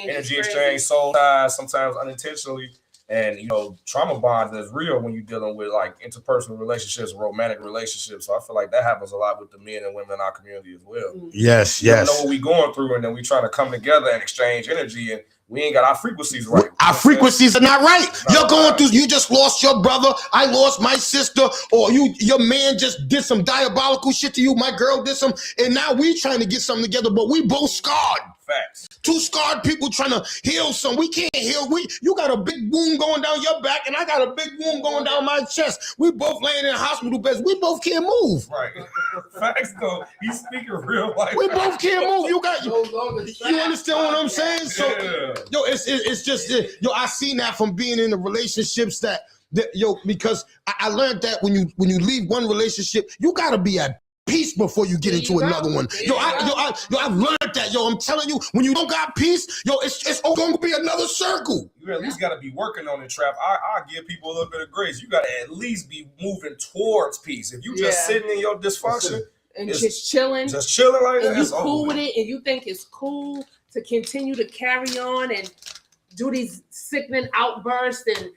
energy exchange, soul ties, sometimes unintentionally, and you know, trauma bonds is real when you're dealing with like interpersonal relationships, romantic relationships. So I feel like that happens a lot with the men and women in our community as well. Yes, you know what we going through, and then we trying to come together and exchange energy, and we ain't got our frequencies right. Our frequencies are not right. You're going through, you just lost your brother, I lost my sister, or your man just did some diabolical shit to you, my girl did some, and now we trying to get something together, but we both scarred. Facts. 2 scarred people trying to heal some. We can't heal. You got a big wound going down your back, and I got a big wound going down my chest. We both laying in hospital beds. We both can't move. Right. Facts though. He's speaking real life. We both can't move. You understand what I'm saying? So yo, it's just yo, I seen that from being in the relationships that yo, because I learned that when you leave one relationship, you gotta be at peace before you get into another one. I've learned that. Yo, I'm telling you, when you don't got peace, yo, it's going to be another circle. You at least got to be working on it, Trap. I give people a little bit of grace. You got to at least be moving towards peace. If you just sitting in your dysfunction and just chilling like that, and you cool with it, and you think it's cool to continue to carry on and do these sickening outbursts and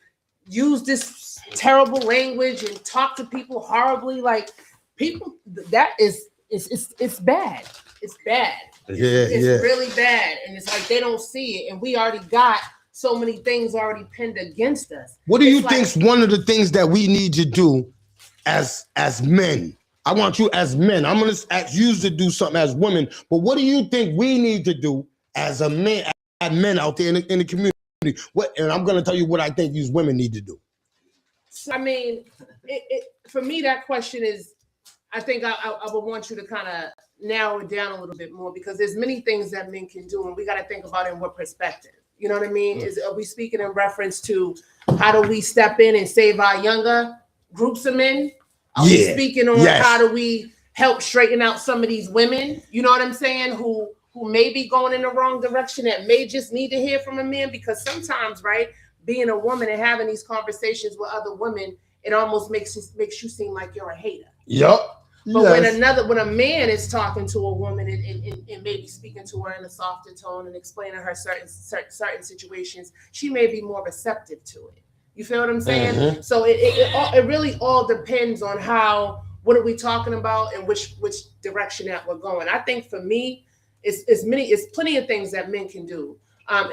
use this terrible language and talk to people horribly, like. People, that is, it's bad. It's bad. It's really bad. And it's like they don't see it. And we already got so many things already pinned against us. What do you think's one of the things that we need to do as men? I want you as men. I'm going to ask you to do something as women. But what do you think we need to do as a man, as men out there in the community? And I'm going to tell you what I think these women need to do. I mean, for me, that question is, I think I would want you to kind of narrow it down a little bit more, because there's many things that men can do, and we got to think about it in what perspective. You know what I mean? Are we speaking in reference to how do we step in and save our younger groups of men? Are we speaking on how do we help straighten out some of these women? You know what I'm saying? Who may be going in the wrong direction, that may just need to hear from a man, because sometimes, right, being a woman and having these conversations with other women, it almost makes you seem like you're a hater. Yup. But when a man is talking to a woman and maybe speaking to her in a softer tone and explaining her certain situations, she may be more receptive to it. You feel what I'm saying? Mm-hmm. So it really all depends on what are we talking about and which direction that we're going. I think for me, it's plenty of things that men can do.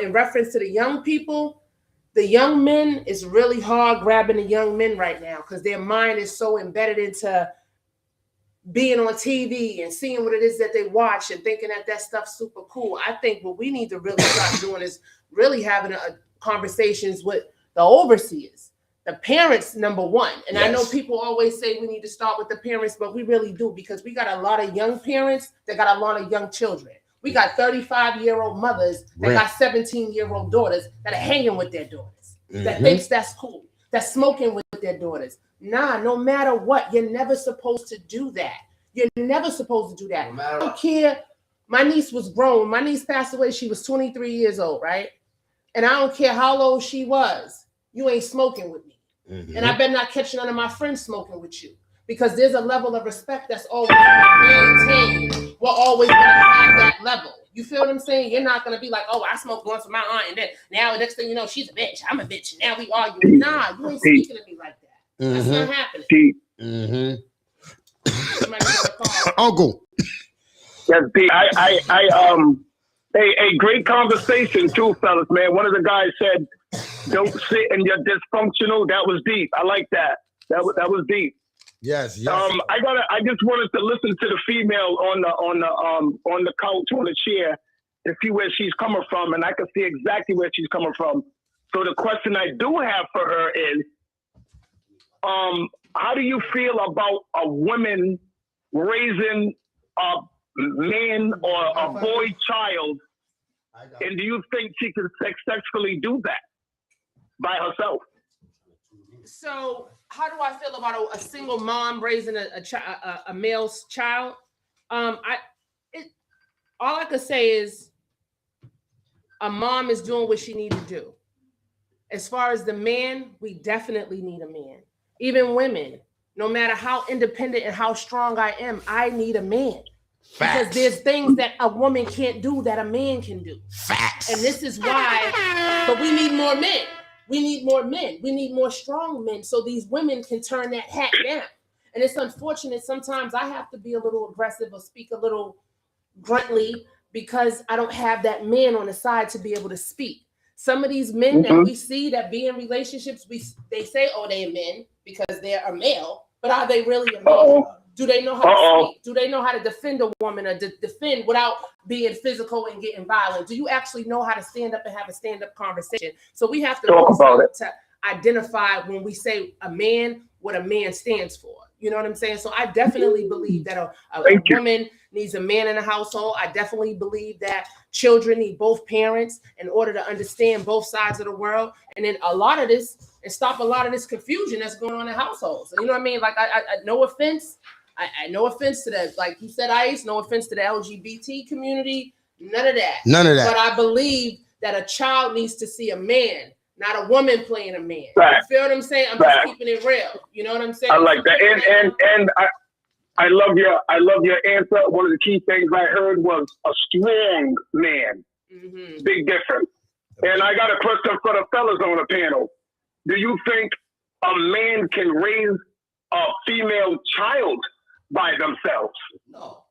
In reference to the young people, the young men, it's really hard grabbing the young men right now because their mind is so embedded into being on TV and seeing what it is that they watch and thinking that that stuff's super cool. I think what we need to really start doing is really having conversations with the overseers, the parents, number one. And I know people always say we need to start with the parents, but we really do, because we got a lot of young parents that got a lot of young children. We got 35-year-old mothers that got 17-year-old daughters that are hanging with their daughters, that thinks that's cool, that's smoking with their daughters. Nah, no matter what, you're never supposed to do that. You're never supposed to do that. I don't care. My niece was grown. My niece passed away. She was 23 years old, right? And I don't care how old she was. You ain't smoking with me. And I better not catch none of my friends smoking with you, because there's a level of respect that's always maintained. We're always going to have that level. You feel what I'm saying? You're not going to be like, oh, I smoked once with my aunt, and then now the next thing you know, she's a bitch. I'm a bitch. Now we argue. Nah, you ain't speaking to me like that. That's not happening. Uncle. Yes, a great conversation too, fellas, man. One of the guys said, don't sit in your dysfunctional. That was deep. I like that. That was deep. Yes. I just wanted to listen to the female on the couch, on the chair, to see where she's coming from, and I can see exactly where she's coming from. So the question I do have for her is, how do you feel about a woman raising a man or a boy child, and do you think she can successfully do that by herself? So how do I feel about a single mom raising a male's child? All I could say is a mom is doing what she needs to do. As far as the man, we definitely need a man. Even women, no matter how independent and how strong I am, I need a man. Facts. Because there's things that a woman can't do that a man can do. Facts. And this is why, but we need more men. We need more men. We need more strong men so these women can turn that hat down. And it's unfortunate. Sometimes I have to be a little aggressive or speak a little gruntly because I don't have that man on the side to be able to speak. Some of these men that we see that be in relationships, they say, oh, they're men because they're a male, but are they really a man? Do they know how to speak? Do they know how to defend a woman or defend without being physical and getting violent? Do you actually know how to stand up and have a stand-up conversation? So we have to talk about it to identify when we say a man, what a man stands for. You know what I'm saying? So I definitely believe that a woman needs a man in the household. I definitely believe that children need both parents in order to understand both sides of the world. And then a lot of this, and stop a lot of this confusion that's going on in households. You know what I mean? Like, I no offense. I no offense to that. Like you said, Ice, no offense to the LGBT community. None of that. None of that. But I believe that a child needs to see a man, not a woman playing a man. Right. You feel what I'm saying? I'm just keeping it real. You know what I'm saying? I like that. And I love your answer. One of the key things I heard was a strong man. Big difference. And I got a question for the fellas on the panel. Do you think a man can raise a female child by themselves? No.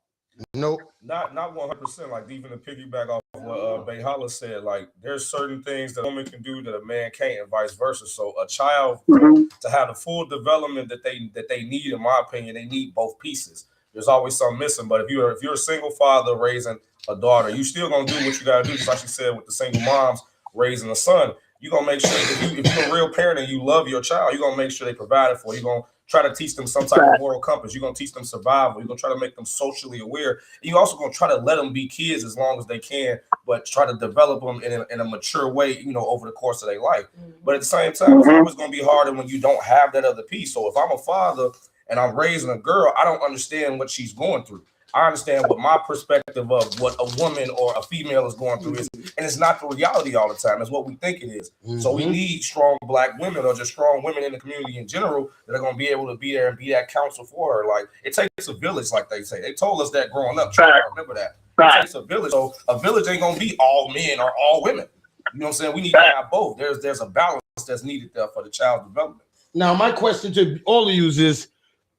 Nope. Not 100%. Like, even to piggyback off what Bayhala said, like, there's certain things that a woman can do that a man can't, and vice versa. So a child to have the full development that they need, in my opinion, they need both pieces. There's always something missing. But if you're a single father raising a daughter, you still gonna do what you gotta do, just like she said with the single moms raising a son. You're gonna make sure if you're a real parent and you love your child, you're gonna make sure they provide it for you. You're gonna try to teach them some type of moral compass. You're gonna teach them survival. You're gonna try to make them socially aware. And you're also gonna try to let them be kids as long as they can, but try to develop them in a mature way, you know, over the course of their life. But at the same time, it's always gonna be harder when you don't have that other piece. So if I'm a father and I'm raising a girl, I don't understand what she's going through. I understand what my perspective of what a woman or a female is going through is, and it's not the reality all the time. It's what we think it is. So we need strong Black women, or just strong women in the community in general, that are going to be able to be there and be that counsel for her. Like, it takes a village, like they say. They told us that growing up. I remember that. It takes a village. So a village ain't going to be all men or all women. You know what I'm saying? We need to have both. There's a balance that's needed there for the child's development. Now, my question to all of you is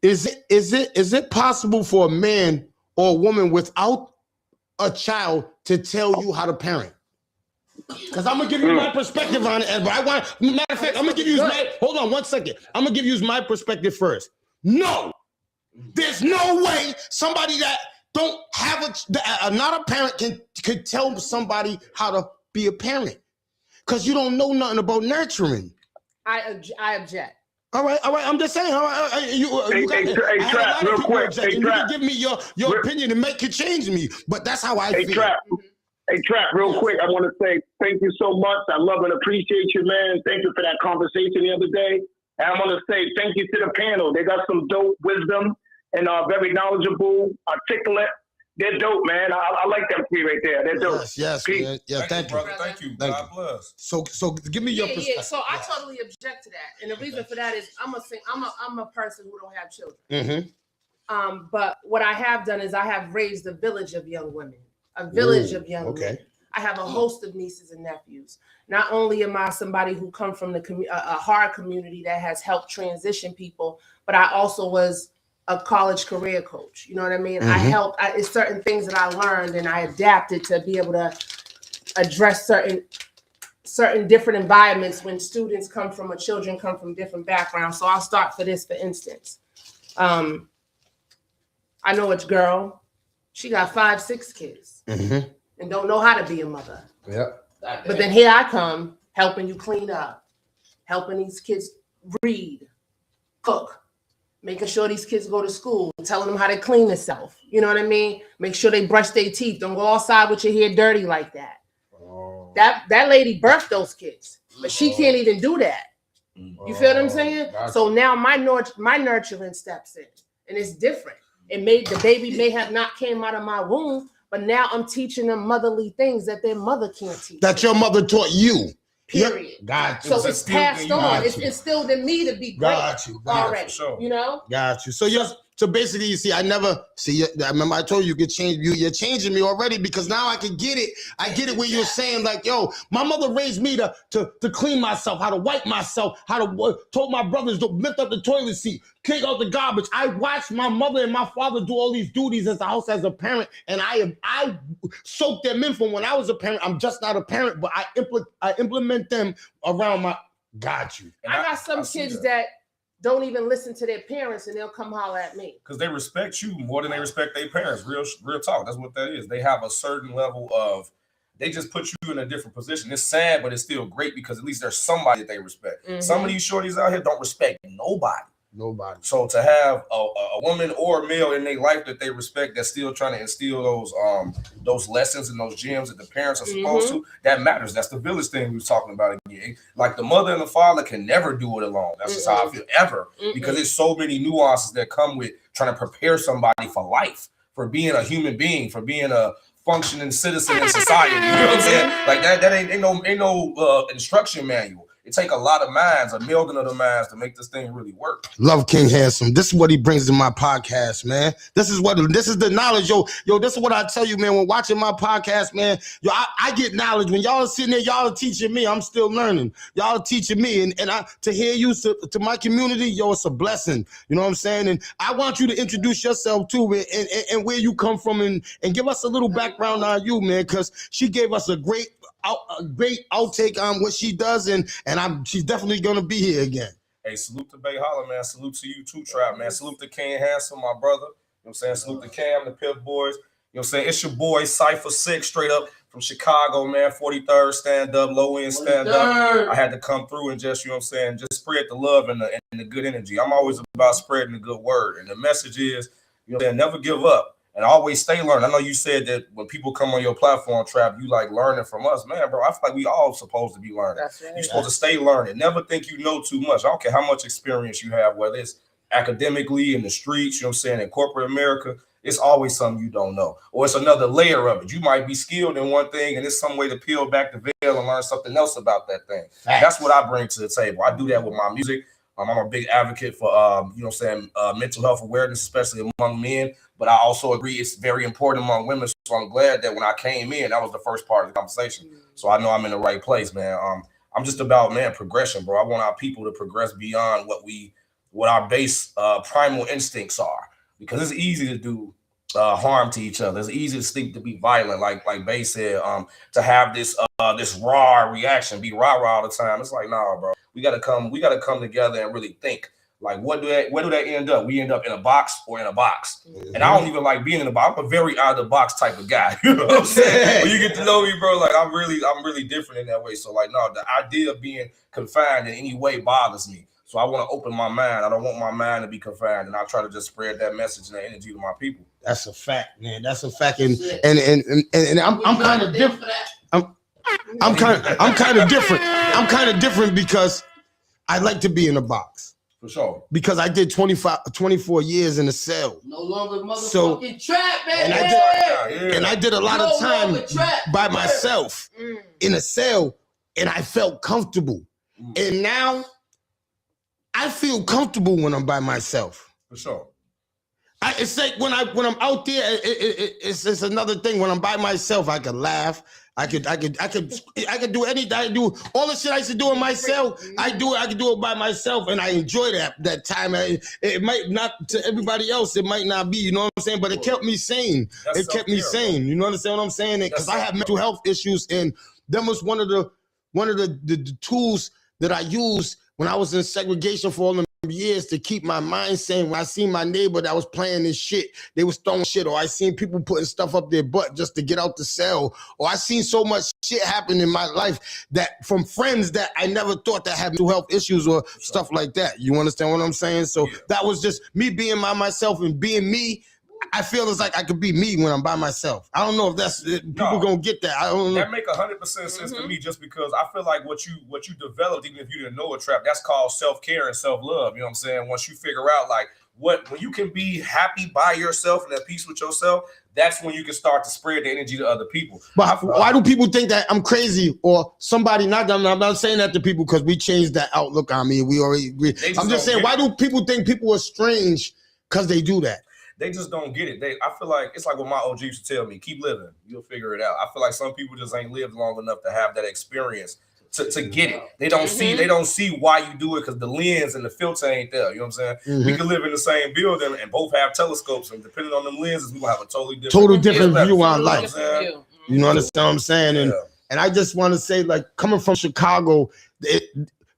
it possible for a man or a woman without a child to tell you how to parent? Because I'm gonna give you my perspective on it. Matter of fact, I'm gonna give you hold on 1 second. I'm gonna give you my perspective first. No, There's no way somebody that don't have not a parent can tell somebody how to be a parent, because you don't know nothing about nurturing. I object. All right. I'm just saying. All right, you got Trap, real quick. Hey, you can give me your opinion and make it change me, but that's how I feel. Trap. Hey, Trap, real quick, I want to say thank you so much. I love and appreciate you, man. Thank you for that conversation the other day. And I want to say thank you to the panel. They got some dope wisdom and very knowledgeable, articulate. They're dope, man. I like that three right there. They're dope. Yes, man. Yeah, thank you, brother. Thank you. God bless. So give me your perspective. Yeah. So I totally object to that, and the reason for that is I'm a person who don't have children. But what I have done is I have raised a village of young women, of young women. I have a host of nieces and nephews. Not only am I somebody who come from a hard community that has helped transition people, but I also was a college career coach. You know what I mean? It's certain things that I learned and I adapted to be able to address certain different environments when children come from different backgrounds. So I'll start for instance. I know a girl, she got 5-6 kids and don't know how to be a mother. Yep. But then here I come helping you clean up, helping these kids read, cook, making sure these kids go to school, telling them how to clean themselves. You know what I mean? Make sure they brush their teeth. Don't go outside with your hair dirty like that. That lady birthed those kids, but she can't even do that. You feel what I'm saying? So now my nurturing steps in, and it's different. The baby may have not came out of my womb, but now I'm teaching them motherly things that their mother can't teach. That your mother taught you. Period. Yep. Got you. So it's passed on. It's instilled in me to be great already. Sure. You know? Got you. So basically, you see, I remember I told you could change you. You're changing me already, because now I can get it. I get it when you're saying like, yo, my mother raised me to clean myself, how to wipe myself, told my brothers to lift up the toilet seat, take out the garbage. I watched my mother and my father do all these duties as a house as a parent, and I soaked them in from when I was a parent. I'm just not a parent, but I implement them around my. Got you. I got some kids that don't even listen to their parents, and they'll come holler at me. Because they respect you more than they respect their parents. Real talk. That's what that is. They have a certain level of, they just put you in a different position. It's sad, but it's still great because at least there's somebody that they respect. Some of these shorties out here don't respect nobody. So to have a woman or a male in their life that they respect, that's still trying to instill those lessons and those gems that the parents are supposed to, that matters. That's the village thing we was talking about again. Like the mother and the father can never do it alone. That's just how I feel, ever. Because there's so many nuances that come with trying to prepare somebody for life, for being a human being, for being a functioning citizen in society. You know what I'm saying? Like that ain't no instruction manual. It take a lot of minds, a million of the minds, to make this thing really work. Love King Handsome. This is what he brings to my podcast, man. This is the knowledge, yo. This is what I tell you, man. When watching my podcast, man, yo, I get knowledge. When y'all are sitting there, y'all are teaching me. I'm still learning. Y'all are teaching me, and to hear you to my community, yo, it's a blessing. You know what I'm saying? And I want you to introduce yourself too, and where you come from, and give us a little background on you, man, because she gave us a great outtake on what she does, and she's definitely gonna be here again. Hey, salute to Bay Holler, man. Salute to you too, Trap, man. Salute to King Handsome, my brother. You know what I'm saying? Salute to Cam, the Pip Boys. You know what I'm saying? It's your boy Cypher 6, straight up from Chicago, man. 43rd stand up, low end stand up. I had to come through and just, you know what I'm saying, just spread the love and the good energy. I'm always about spreading the good word, and the message is, you know what I'm saying, never give up. And always stay learning. I know you said that when people come on your platform, Trap, you like learning from us. Man, bro, I feel like we all supposed to be learning. You're supposed to stay learning. Never think you know too much. I don't care how much experience you have, whether it's academically, in the streets, you know what I'm saying, in corporate America, it's always something you don't know. Or it's another layer of it. You might be skilled in one thing, and it's some way to peel back the veil and learn something else about that thing. That's what I bring to the table. I do that with my music. I'm a big advocate for, you know what I'm saying, mental health awareness, especially among men. But I also agree it's very important among women. So I'm glad that when I came in, that was the first part of the conversation. So I know I'm in the right place, man. I'm just about, man, progression, bro. I want our people to progress beyond what our base primal instincts are. Because it's easy to do harm to each other. It's easy to sleep, to be violent, like Bay said, to have this raw reaction, be rah-rah all the time. It's like, nah, bro. We gotta come together and really think. Like, where do that end up? We end up in a box or in a box. And I don't even like being in a box. I'm a very out of the box type of guy. You know what I'm saying? When you get to know me, bro, like I'm really different in that way. So like, no, the idea of being confined in any way bothers me. So I want to open my mind. I don't want my mind to be confined, and I try to just spread that message and that energy to my people. That's a fact, man. That's a fact, and I'm kind of different. I'm kind of different. I'm kind of different because I like to be in a box. For sure. Because I did 24 years in a cell. No longer motherfucking trap, man. And I did a lot of time by myself in a cell, and I felt comfortable. And now I feel comfortable when I'm by myself. For sure. It's like when I'm out there, it's another thing. When I'm by myself, I can laugh. I could do anything. I do all the shit I used to do in myself. I can do it by myself, and I enjoy that time. It might not to everybody else. It might not be, you know what I'm saying. But it kept me sane. It kept me sane. You know understand what I'm saying? Because I have mental health issues, and that was one of the tools that I used when I was in segregation for all them years to keep my mind sane. When I seen my neighbor that was playing this shit, they was throwing shit, or I seen people putting stuff up their butt just to get out the cell, or I seen so much shit happen in my life that from friends that I never thought that had mental health issues or stuff like that. You understand what I'm saying? So that was just me being by myself and being me. I feel it's like I could be me when I'm by myself. I don't know if that's people gonna get that. I don't know. That make 100% sense to me, just because I feel like what you developed, even if you didn't know a trap, that's called self-care and self-love. You know what I'm saying? Once you figure out like when you can be happy by yourself and at peace with yourself, that's when you can start to spread the energy to other people. But why do people think that I'm crazy or somebody? I'm not saying that to people because we changed that outlook on me. We already agree. I'm just saying, why do people think people are strange because they do that? They just don't get it. I feel like it's like what my OG used to tell me: keep living, you'll figure it out. I feel like some people just ain't lived long enough to have that experience to get it. They don't see why you do it because the lens and the filter ain't there. You know what I'm saying? We can live in the same building and both have telescopes, and depending on them lenses, we gonna have a totally different view on life. You know understand what I'm saying? And I just want to say, like, coming from Chicago,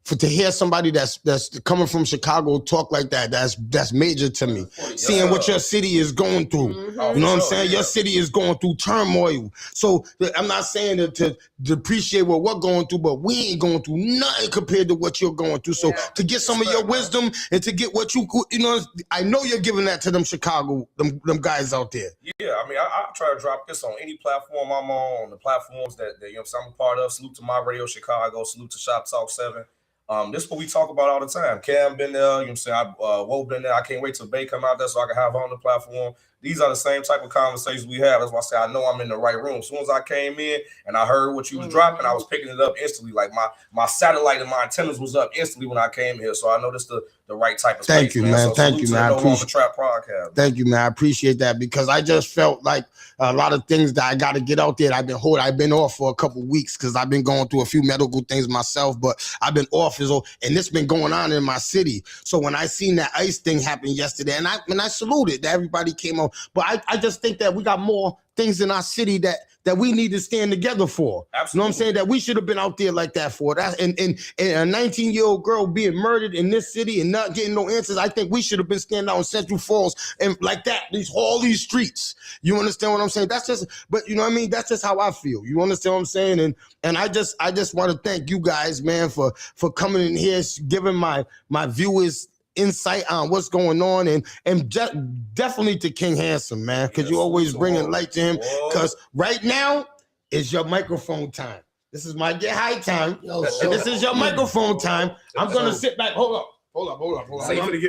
to hear somebody that's coming from Chicago talk like that's major to me. Seeing what your city is going through, you know what I'm saying? Your city is going through turmoil. So I'm not saying to depreciate what we're going through, but we ain't going through nothing compared to what you're going through. So to get some of your wisdom and to get what you know, I know you're giving that to them Chicago, them guys out there. Yeah, I mean, I try to drop this on any platform I'm on the platforms that you know what I'm a part of. Salute to My Radio Chicago. Salute to Shop Talk 7. This is what we talk about all the time. Cam been there, you know what I'm saying? Woe been there. I can't wait till Bay come out there so I can have her on the platform. These are the same type of conversations we have. That's why I say I know I'm in the right room. As soon as I came in and I heard what you was dropping, I was picking it up instantly. Like my satellite and my antennas was up instantly when I came here. So I know this the right type of space. Thank you, man. So thank you, man. I appreciate Trap Podcast. Thank you, man. I appreciate that because I just felt like a lot of things that I got to get out there. I've been off for a couple of weeks because I've been going through a few medical things myself, but I've been off and this been going on in my city. So when I seen that ICE thing happen yesterday, and I saluted that everybody came on, but I just think that we got more things in our city that we need to stand together for. Absolutely. You know what I'm saying? That we should have been out there like that for. That and a 19-year-old girl being murdered in this city and not getting no answers. I think we should have been standing out in Central Falls and like that, all these streets. You understand what I'm saying? That's just, but you know what I mean? That's just how I feel. You understand what I'm saying? And I just want to thank you guys, man, for coming in here, giving my viewers insight on what's going on, and definitely to King Handsome, man, because you always bringing light to him. Because right now is your microphone time. This is my get high time, and this is your microphone time. I'm gonna sit back. Hold up. So you finna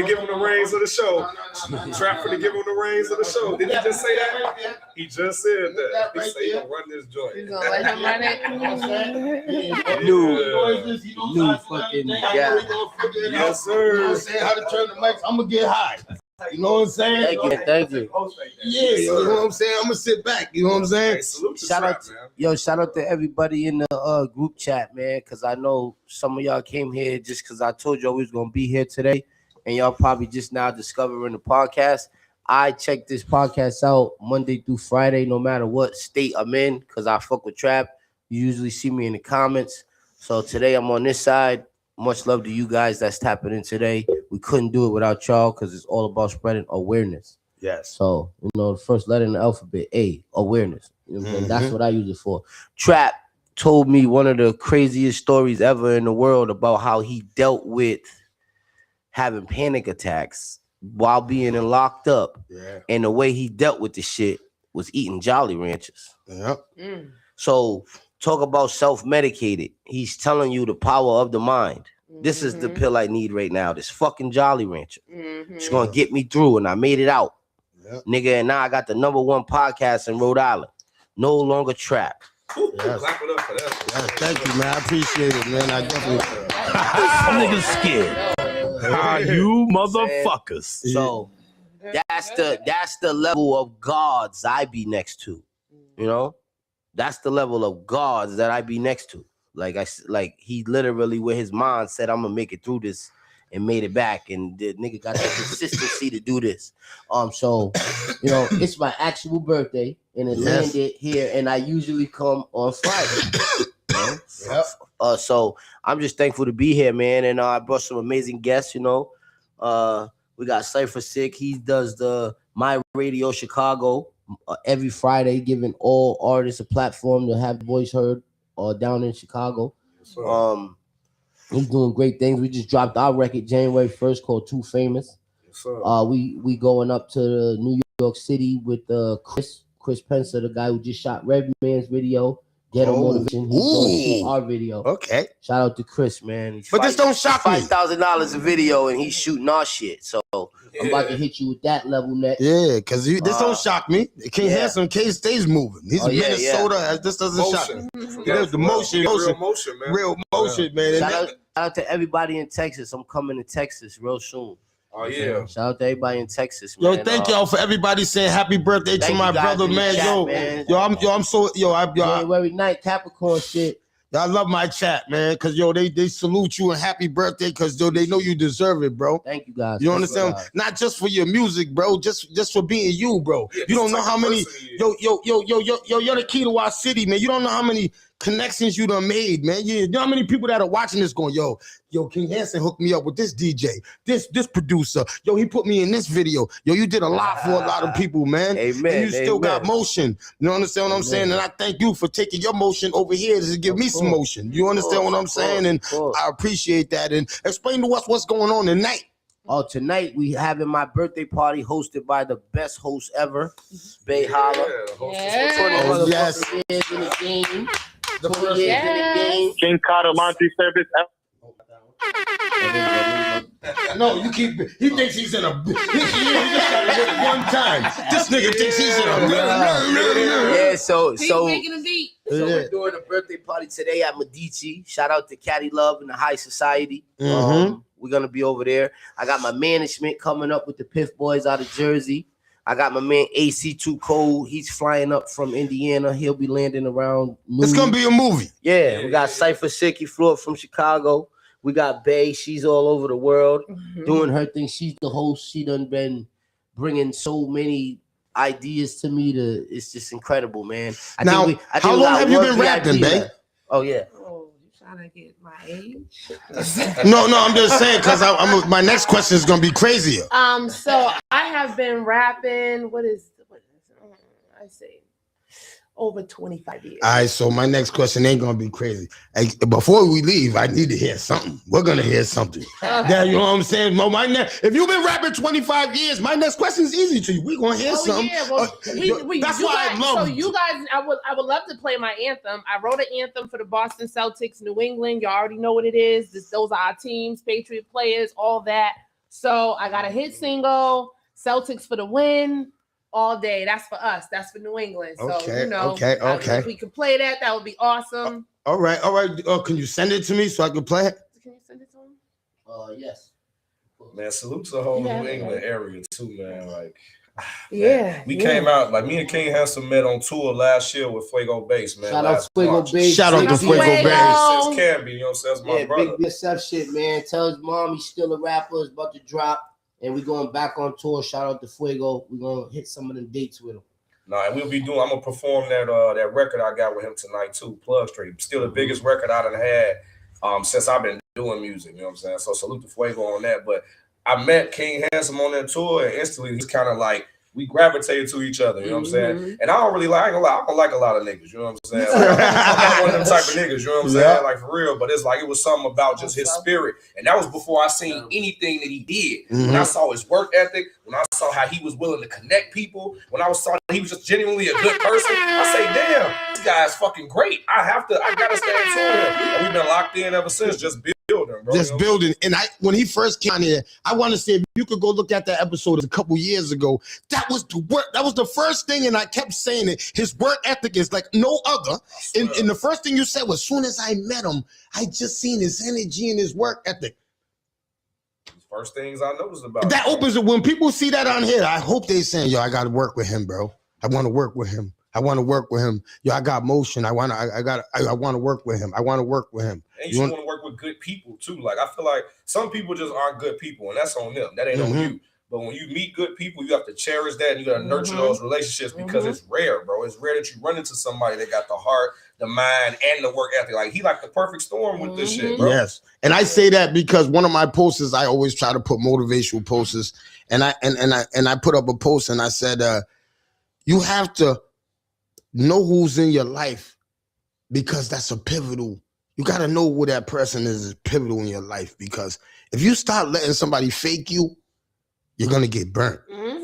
give him the reins of the show. Trap finna give him the reins of the show. Did he just say that? He just said that. He said he'll run this joint. You gonna let him run it? New fucking guy. Yes, sir. You know what I'm saying? How to turn the mics. I'm gonna get high. You know what I'm saying? Thank you. Yeah, you know what I'm saying? I'm gonna sit back. You know what I'm saying? Hey, salute to Shout Trap, out, man. shout out to everybody in the group chat, man, because I know some of y'all came here just because I told y'all we was gonna be here today, and y'all probably just now discovering the podcast. I check this podcast out Monday through Friday, no matter what state I'm in, because I fuck with Trap. You usually see me in the comments. So today I'm on this side. Much love to you guys that's tapping in today. we couldn't do it without y'all because it's all about spreading awareness. Yes. So, the first letter in the alphabet, A, awareness. You know what I'm saying? That's what I use it for. Trap told me one of the craziest stories ever in the world about how he dealt with having panic attacks while being locked up. Yeah. And the way he dealt with the shit was eating Jolly Ranchers. Yep. So talk about self-medicated. He's telling you the power of the mind. This is the pill I need right now. This fucking Jolly Rancher. It's gonna get me through, and I made it out. Yep. Nigga, and now I got the #1 podcast in Rhode Island. No longer Trap. Yes. Clap it up for that. Yes, thank you, man. I appreciate it, man. I definitely. Niggas scared. You motherfuckers. So that's the level of gods I be next to. You know, that's the level of gods that I be next to. Like he literally with his mind said, "I'm gonna make it through this," and made it back. And the nigga got the consistency to do this. So it's my actual birthday, and it landed here. And I usually come on Friday. Yep. So I'm just thankful to be here, man. And I brought some amazing guests. We got Cypher Sick. He does the My Radio Chicago every Friday, giving all artists a platform to have voice heard down in Chicago. Yes, he's doing great things. We just dropped our record January 1st called Too Famous. Yes, sir. We going up to New York City with Chris Pencer, the guy who just shot Redman's video. Ghetto Motivation. He's going to shoot our video. Okay. Shout out to Chris, man. But this don't shock me. $5,000 a video, and he's shooting our shit. So I'm about to hit you with that level next. Yeah, because this don't shock me. King Handsome, K stays moving. He's in Minnesota. Yeah. This doesn't shock me. The motion, real motion, man. Real motion, man. Shout out to everybody in Texas. I'm coming to Texas real soon. Oh yeah. Shout out to everybody in Texas, man. Yo, thank y'all for everybody saying happy birthday to my brother, man. Man. I'm so January 9th, Capricorn shit. I love my chat, man, because they salute you and happy birthday because they know you deserve it, bro. Thank you, guys. You understand? Not just for your music, bro, just for being you, bro. Yeah, you don't know how many you're the key to our city, man. You don't know how many connections you done made, man. You know how many people that are watching this going, yo, King Hanson hooked me up with this DJ, this producer. Yo, he put me in this video. Yo, you did a lot for a lot of people, man. Amen. And you still got motion. You understand what I'm saying? And I thank you for taking your motion over here to give me some motion. You understand what I'm saying? And I appreciate that. And explain to us what's going on tonight. Tonight we having my birthday party hosted by the best host ever, Bay Holla. Yes. Years in the game. The first years in the game. King Carter Laundry Service. No, you keep. He thinks he's in a. He just got to it one time. This nigga thinks he's in a. Yeah, so making a beat. we're doing a birthday party today at Medici. Shout out to Caddy Love and the High Society. We're gonna be over there. I got my management coming up with the Piff Boys out of Jersey. I got my man AC2 Cole. He's flying up from Indiana. He'll be landing around noon. It's gonna be a movie. Yeah, we got Cypher Sick. He flew up from Chicago. We got Bay. She's all over the world doing her thing. She's the host. She done been bringing so many ideas to me. It's just incredible, man. I think how long have you been rapping, Bay? Oh yeah. Oh, you trying to get my age? No, I'm just saying because my next question is gonna be crazier. So I have been rapping. What is I say? Over 25 years. All right, so my next question ain't gonna be crazy. Hey, before we leave, I need to hear something. We're gonna hear something. Yeah, you know what I'm saying? If you've been rapping 25 years, my next question is easy to you. We're gonna hear something. Yeah, well, that's why I love. So you guys, I would love to play my anthem. I wrote an anthem for the Boston Celtics, New England. You already know what it is. Those are our teams, Patriot players, all that. So I got a hit single, Celtics for the win. All day. That's for us. That's for New England. So Okay. If we could play that, that would be awesome. All right. Can you send it to me so I can play it? Can you send it to him? Yes. Man, salute to the whole New England area too, man. Like, yeah, we came out like me and King Handsome met on tour last year with Fuego Bass, man. Shout out Fuego Bass. Shout out to Fuego Bass. Since Canby, you know what I'm saying? That's my brother. Big SF shit, man. Tell his mom he's still a rapper. It's about to drop. And we're going back on tour. Shout out to Fuego. We're gonna hit some of them dates with him. Nah, and I'm gonna perform that record I got with him tonight too. Plug Street. Still the biggest record I done had since I've been doing music. You know what I'm saying? So salute to Fuego on that. But I met King Handsome on that tour, and instantly he's kind of like, we gravitated to each other, you know what I'm saying? And I don't really like, I don't like a lot of niggas, you know what I'm saying? Like, I'm not one of them type of niggas, you know what I'm saying? Like, for real, but it's like, it was something about just his spirit. And that was before I seen anything that he did. When I saw his work ethic, when I saw how he was willing to connect people, when I saw he was just genuinely a good person, I say, damn, this guy is fucking great. I gotta stand to him. And we've been locked in ever since, just building, bro. Just building. And when he first came on here, I want to say, if you could go look at that episode a couple years ago, that was the work. That was the first thing, and I kept saying it. His work ethic is like no other. And the first thing you said was, as soon as I met him, I just seen his energy and his work ethic. First things I noticed about that opens it. When people see that on here, I hope they saying, yo, I got to work with him, bro. I want to work with him. I want to work with him. Yo, I got motion. I want to work with him. I want to work with him. And you want to work with good people too. Like, I feel like some people just aren't good people, and that's on them. That ain't on you. But when you meet good people, you have to cherish that, and you got to nurture those relationships, because it's rare, bro. It's rare that you run into somebody that got the heart, the mind, and the work ethic. Like, he like the perfect storm with this shit, bro. Yes. And I say that because one of my posters, I always try to put motivational posters, and I put up a post and I said, you have to know who's in your life, because that's a pivotal. You got to know who that person is pivotal in your life, because if you start letting somebody fake you, you're going to get burnt.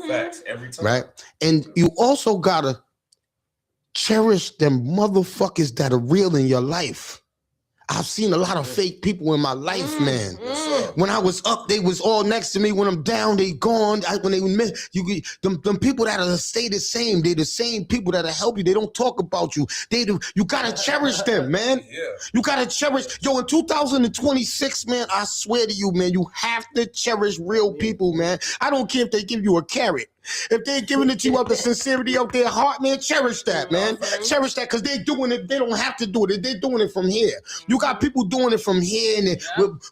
Facts every time. Right? And you also got to cherish them motherfuckers that are real in your life. I've seen a lot of fake people in my life, man. When I was up, they was all next to me. When I'm down, they gone. When they miss, them people that are stay the same. They're the same people that'll help you. They don't talk about you. They do. You gotta cherish them, man. You gotta cherish. Yo, in 2026, man, I swear to you, man, you have to cherish real people, man. I don't care if they give you a carrot. If they're giving it to you out the sincerity of their heart, man, cherish that, man. Cherish that, because they're doing it. They don't have to do it. They're doing it from here. You got people doing it from here, and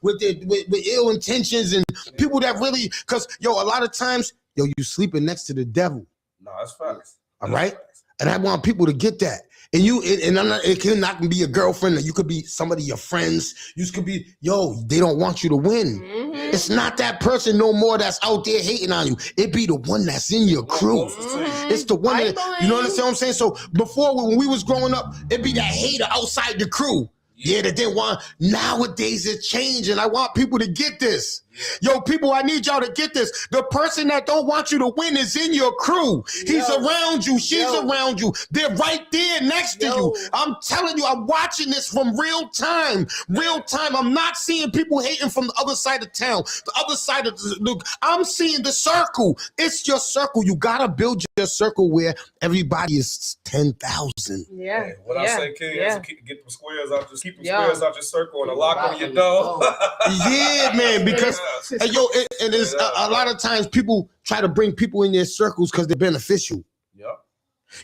with ill intentions, and people that really, because, yo, a lot of times, yo, you sleeping next to the devil. No, that's facts. All right? And I want people to get that. And it can not be a girlfriend. You could be somebody, your friends. You could be, yo, they don't want you to win. It's not that person no more that's out there hating on you. It be the one that's in your crew. It's the one that, you know what I'm saying? So before, when we was growing up, it be that hater outside the crew. Yeah, that they want. Nowadays it's changing. I want people to get this. Yo, people, I need y'all to get this. The person that don't want you to win is in your crew. He's around you. She's around you. They're right there next to you. I'm telling you, I'm watching this from real time. Real time. I'm not seeing people hating from the other side of town. The other side of I'm seeing the circle. It's your circle. You got to build your circle where everybody is 10,000. Yeah. What I say, King, is get them squares out. Just keep them squares out your circle and a lock on your door. Yeah, man, because and yo, and there's a lot of times people try to bring people in their circles because they're beneficial. Yep.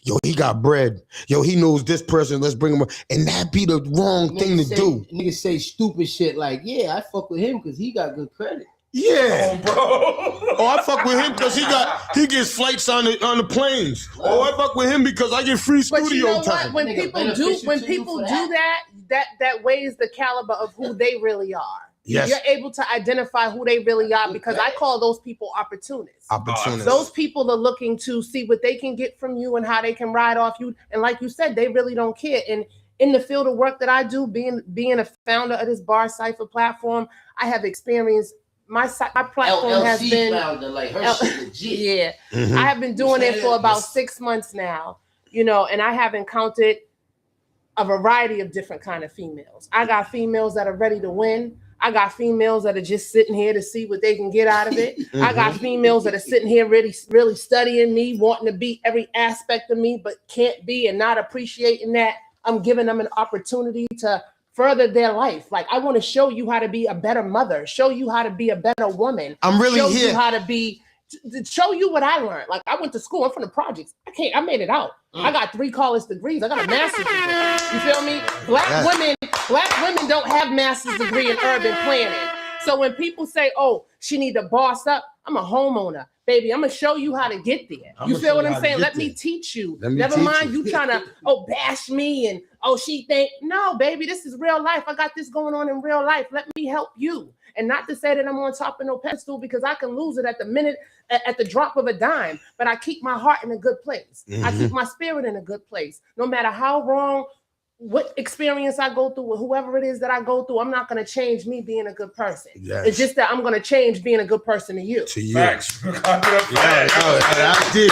Yo, he got bread. Yo, he knows this person. Let's bring him up. And that be the wrong thing to do. Niggas say stupid shit like, yeah, I fuck with him because he got good credit. Yeah, bro. Oh, I fuck with him because he gets flights on the planes. Oh, I fuck with him because I get free studio but you know time. What? When people do that weighs the caliber of who they really are. Yes. You're able to identify who they really are, because I call those people opportunists. Those people are looking to see what they can get from you and how they can ride off you. And like you said, they really don't care. And in the field of work that I do, being a founder of this Bar Cipher platform, I have experienced my platform LLC has been founder, like her shit legit. Yeah. I have been doing it for about 6 months now, you know, and I have encountered a variety of different kind of females. I got females that are ready to win. I got females that are just sitting here to see what they can get out of it. I got females that are sitting here really, really studying me, wanting to be every aspect of me, but can't be, and not appreciating that I'm giving them an opportunity to further their life. Like, I want to show you how to be a better mother, show you how to be a better woman. I'm really show here. You how to be, to show you what I learned. Like, I went to school. I'm from the projects. I made it out. I got 3 college degrees. I got a master's degree. You feel me? Black women don't have master's degree in urban planning. So when people say, "Oh, she need to boss up," I'm a homeowner, baby. I'm gonna show you how to get there. You feel what I'm saying? Let me teach you. Never mind you trying to bash me and she think no, baby. This is real life. I got this going on in real life. Let me help you. And not to say that I'm on top of no pedestal because I can lose it at the drop of a dime. But I keep my heart in a good place. I keep my spirit in a good place. No matter how wrong, what experience I go through with whoever it is that I go through, I'm not going to change me being a good person. Yes. It's just that I'm going to change being a good person to you. Facts. That's deep.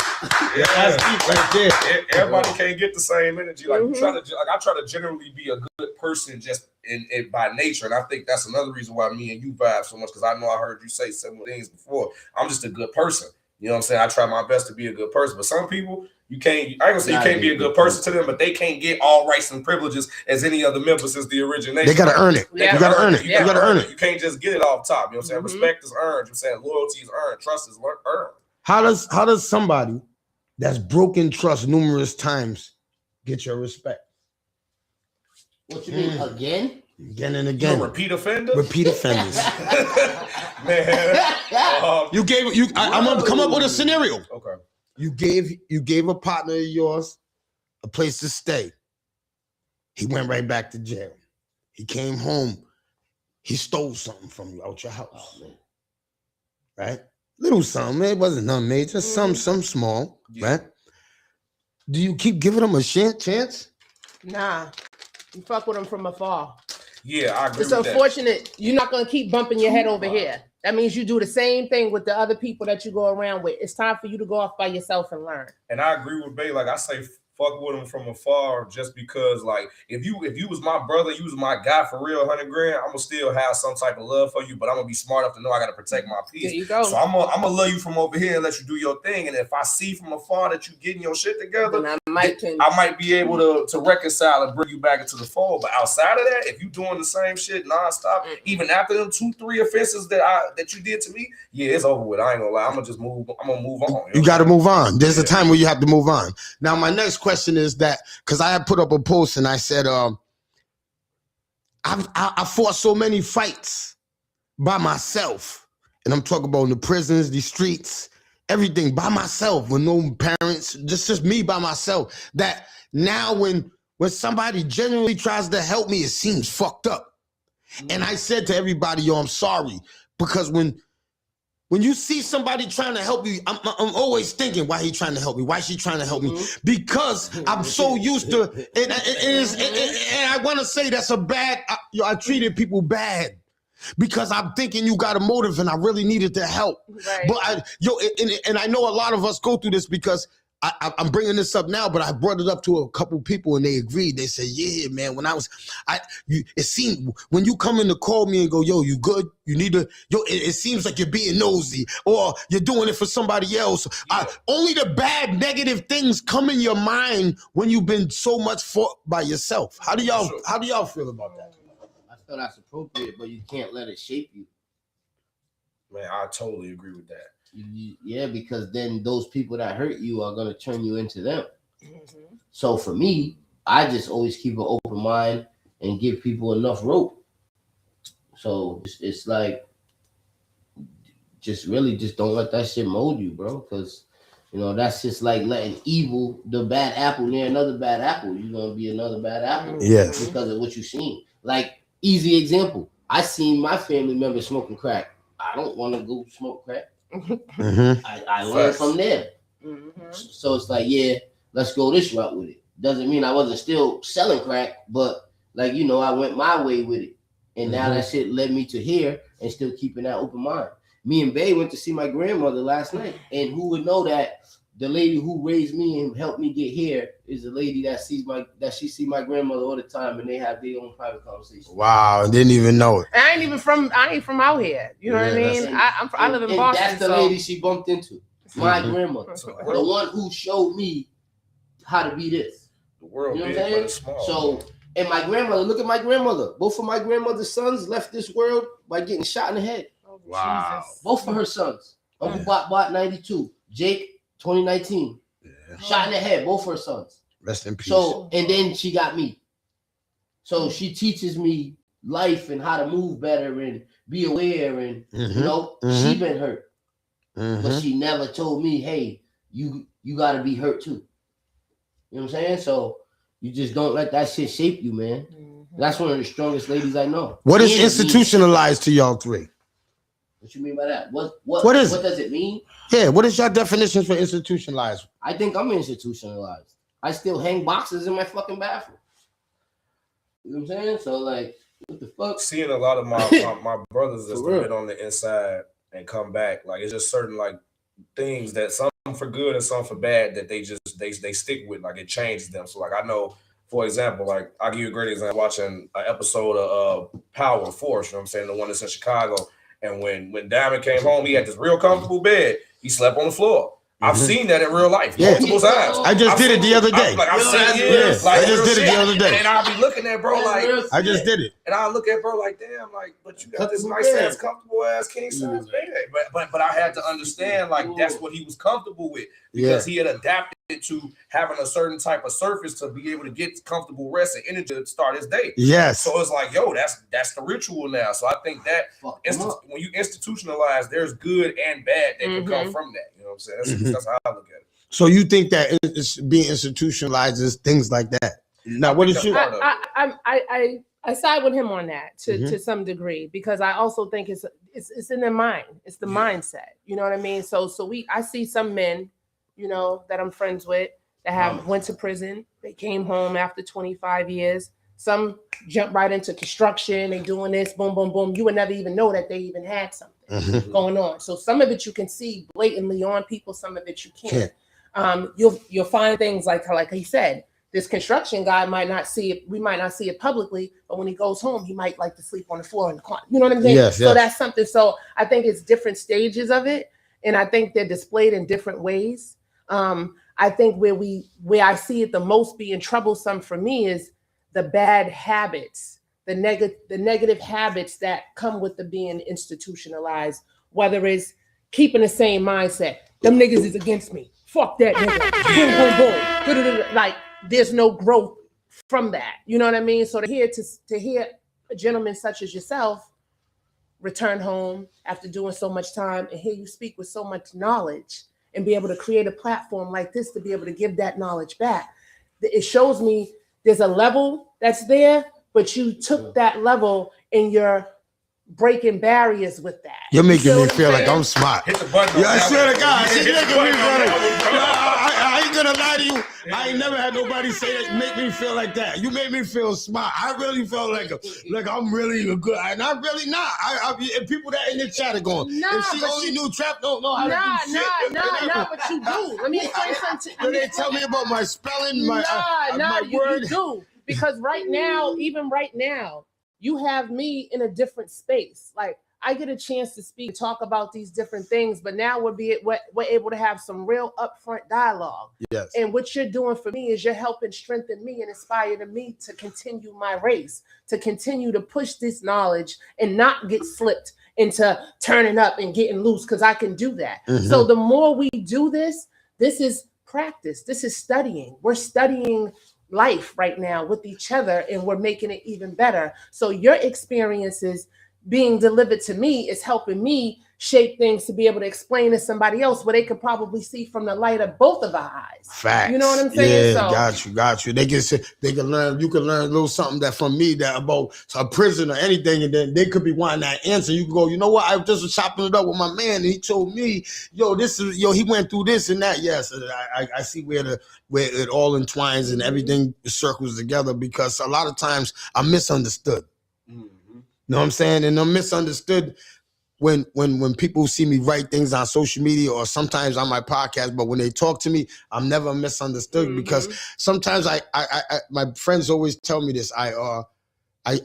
That's deep right there. Everybody can't get the same energy. Like I try to generally be a good person just in by nature, and I think that's another reason why me and you vibe so much because I know I heard you say similar things before. I'm just a good person. You know what I'm saying? I try my best to be a good person, but some people. I ain't gonna say you can't be a good person to them, but they can't get all rights and privileges as any other member since the origination. They gotta earn it. You gotta earn it. You gotta earn it. You can't just get it off top. You know what I'm saying? Respect is earned. You know what I'm saying? Loyalty is earned. Trust is earned. How does somebody that's broken trust numerous times get your respect? What you mean again? Again and again. You're a repeat offender? Repeat offenders. Man. I'm gonna come up with a scenario. Okay. You gave a partner of yours a place to stay. He went right back to jail. He came home. He stole something from you out your house. Right? Little something. It wasn't nothing major. Some small. Right? Do you keep giving him a chance? Nah. You fuck with him from afar. Yeah, I agree. It's unfortunate. You're not gonna keep bumping your head over here. That means you do the same thing with the other people that you go around with. It's time for you to go off by yourself and learn. And I agree with Bay. Like I say, fuck with him from afar, just because, like, if you was my brother, you was my guy for real, 100 grand, I'm gonna still have some type of love for you, but I'm gonna be smart enough to know I gotta protect my peace. There you go. So I'm gonna love you from over here and let you do your thing. And if I see from afar that you getting your shit together, then I might be able to reconcile and bring you back into the fold. But outside of that, if you doing the same shit nonstop, even after them 2-3 offenses that you did to me, yeah, it's over with. I ain't gonna lie. I'm gonna move on. You gotta move on. There's a time where you have to move on. Now, my next question is that because I had put up a post and I said, I fought so many fights by myself, and I'm talking about in the prisons, the streets, everything by myself with no parents, just me by myself. That now when somebody genuinely tries to help me, it seems fucked up. And I said to everybody, yo, I'm sorry, because when you see somebody trying to help you, I'm always thinking, why he trying to help me? Why she trying to help me? Because I'm so used to, and I want to say that's a bad, I treated people bad because I'm thinking you got a motive and I really needed to help. Right. But I know a lot of us go through this because I'm bringing this up now, but I brought it up to a couple people and they agreed. They said, yeah, man, it seemed when you come in to call me and go, yo, you good? You need to, it seems like you're being nosy or you're doing it for somebody else. Yeah. Only the bad, negative things come in your mind when you've been so much fought by yourself. How do y'all feel about that? I feel that's appropriate, but you can't let it shape you. Man, I totally agree with that. Yeah, because then those people that hurt you are going to turn you into them. Mm-hmm. So for me, I just always keep an open mind and give people enough rope. So it's like, just don't let that shit mold you, bro. Because, that's just like letting the bad apple near another bad apple. You're going to be another bad apple. Yes. Because of what you've seen. Like, easy example. I seen my family members smoking crack. I don't want to go smoke crack. Mm-hmm. I learned from them. Mm-hmm. So it's like, yeah, let's go this route with it. Doesn't mean I wasn't still selling crack, but I went my way with it. And now that shit led me to here and still keeping that open mind. Me and Bae went to see my grandmother last night. And who would know that the lady who raised me and helped me get here is the lady that she see my grandmother all the time, and they have their own private conversations. Wow, I didn't even know it. I ain't from out here. You know what I mean? I live in Boston. That's the lady she bumped into. My grandmother, the one who showed me how to be this. The world, you know what I'm saying? Small. So, and my grandmother, look at my grandmother. Both of my grandmother's sons left this world by getting shot in the head. Oh, wow. Jesus. Both of her sons. Uncle Bot 92. Jake 2019. Yeah. Shot in the head, both her sons. Rest in peace. So, and then she got me. So she teaches me life and how to move better and be aware. And you know, she been hurt, but she never told me, hey, you got to be hurt too. You know what I'm saying? So you just don't let that shit shape you, man. That's one of the strongest ladies I know. What is institutionalized to y'all three? What you mean by that? What does it mean? Yeah, what is your definition for institutionalized? I think I'm institutionalized. I still hang boxes in my fucking bathroom. You know what I'm saying? So like, what the fuck? Seeing a lot of my brothers that's been on the inside and come back, like it's just certain like things that some for good and some for bad that they stick with, like it changes them. So like I know, for example, like I'll give you a great example, watching an episode of Power and Force, you know what I'm saying, the one that's in Chicago. And when Diamond came home, he had this real comfortable bed. He slept on the floor. I've seen that in real life multiple times. I just did it the other day. I just did it the other day. And I'll be looking at bro like, I just did it. And I'll look at bro like, damn, like, but you got this nice ass, comfortable ass king size bed. But I had to understand like that's what he was comfortable with because he had adapted to having a certain type of surface to be able to get comfortable rest and energy to start his day. Yes. So it's like, yo, that's the ritual now. So I think that when you institutionalize, there's good and bad that can come from that. You know what I'm saying? That's how I look at it. So you think that it's being institutionalized is things like that? Now, what is your? I side with him on that to some degree because I also think it's in their mind. It's the mindset. You know what I mean? So I see some men, you know, that I'm friends with that have went to prison. They came home after 25 years. Some jump right into construction. They doing this, boom, boom, boom. You would never even know that they even had something going on. So some of it you can see blatantly on people. Some of it you can't. You'll find things like he said, this construction guy might not see it. We might not see it publicly, but when he goes home, he might like to sleep on the floor in the car. You know what I'm saying? Yes, so that's something. So I think it's different stages of it. And I think they're displayed in different ways. I think where I see it the most being troublesome for me is the bad habits, the negative habits that come with the being institutionalized, whether it's keeping the same mindset. Them niggas is against me. Fuck that nigga. Boom, boom, boom. Like there's no growth from that. You know what I mean? So to hear a gentleman such as yourself return home after doing so much time and hear you speak with so much knowledge and be able to create a platform like this to be able to give that knowledge back. It shows me there's a level that's there, but you took that level and you're breaking barriers with that. You're making me feel like I'm smart. Hit the button. Yeah, I swear to God. I ain't gonna lie to you. I ain't never had nobody say that, make me feel like that. You made me feel smart. I really felt like I'm really a good, and I'm really not. And people that in the chat are going, if she only knew Trap don't know how to do shit. Nah, but you do. Let me explain something. They tell me about my spelling, my word. You do. Because even right now, you have me in a different space. Like I get a chance to speak, talk about these different things, but now we're able to have some real upfront dialogue. Yes. And what you're doing for me is you're helping strengthen me and inspire me to continue my race, to continue to push this knowledge and not get slipped into turning up and getting loose, because I can do that. So the more we do this is practice. This is studying. We're studying life right now with each other, and we're making it even better. So your experiences being delivered to me is helping me shape things to be able to explain to somebody else where they could probably see from the light of both of our eyes. Facts. You know what I'm saying? Yeah, So, got you. They can learn. You can learn a little something that from me that about a prison or anything, and then they could be wanting that answer. You can go, you know what? I just was chopping it up with my man, and he told me, he went through this and that. Yes, I see where it all entwines and everything circles together, because a lot of times I'm misunderstood. You know what I'm saying? And I'm misunderstood when people see me write things on social media or sometimes on my podcast, but when they talk to me, I'm never misunderstood because sometimes I my friends always tell me this. I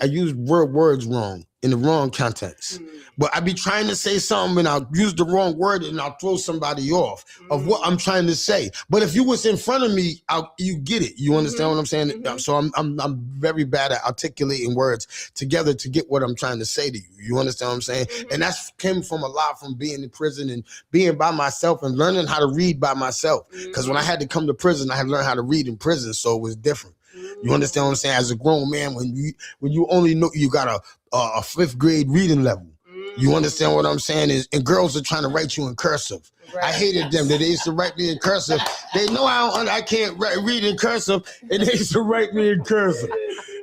use words wrong in the wrong context. But I be trying to say something and I'll use the wrong word and I'll throw somebody off of what I'm trying to say. But if you was in front of me, you get it. You understand what I'm saying? So I'm very bad at articulating words together to get what I'm trying to say to you. You understand what I'm saying? And that's came from a lot from being in prison and being by myself and learning how to read by myself. Because when I had to come to prison, I had to learn how to read in prison. So it was different. You You understand what I'm saying? As a grown man, when you only know you got a 5th grade reading level, you understand what I'm saying? And girls are trying to write you in cursive. Right. I hated them that they used to write me in cursive. They know I can't read in cursive, and they used to write me in cursive.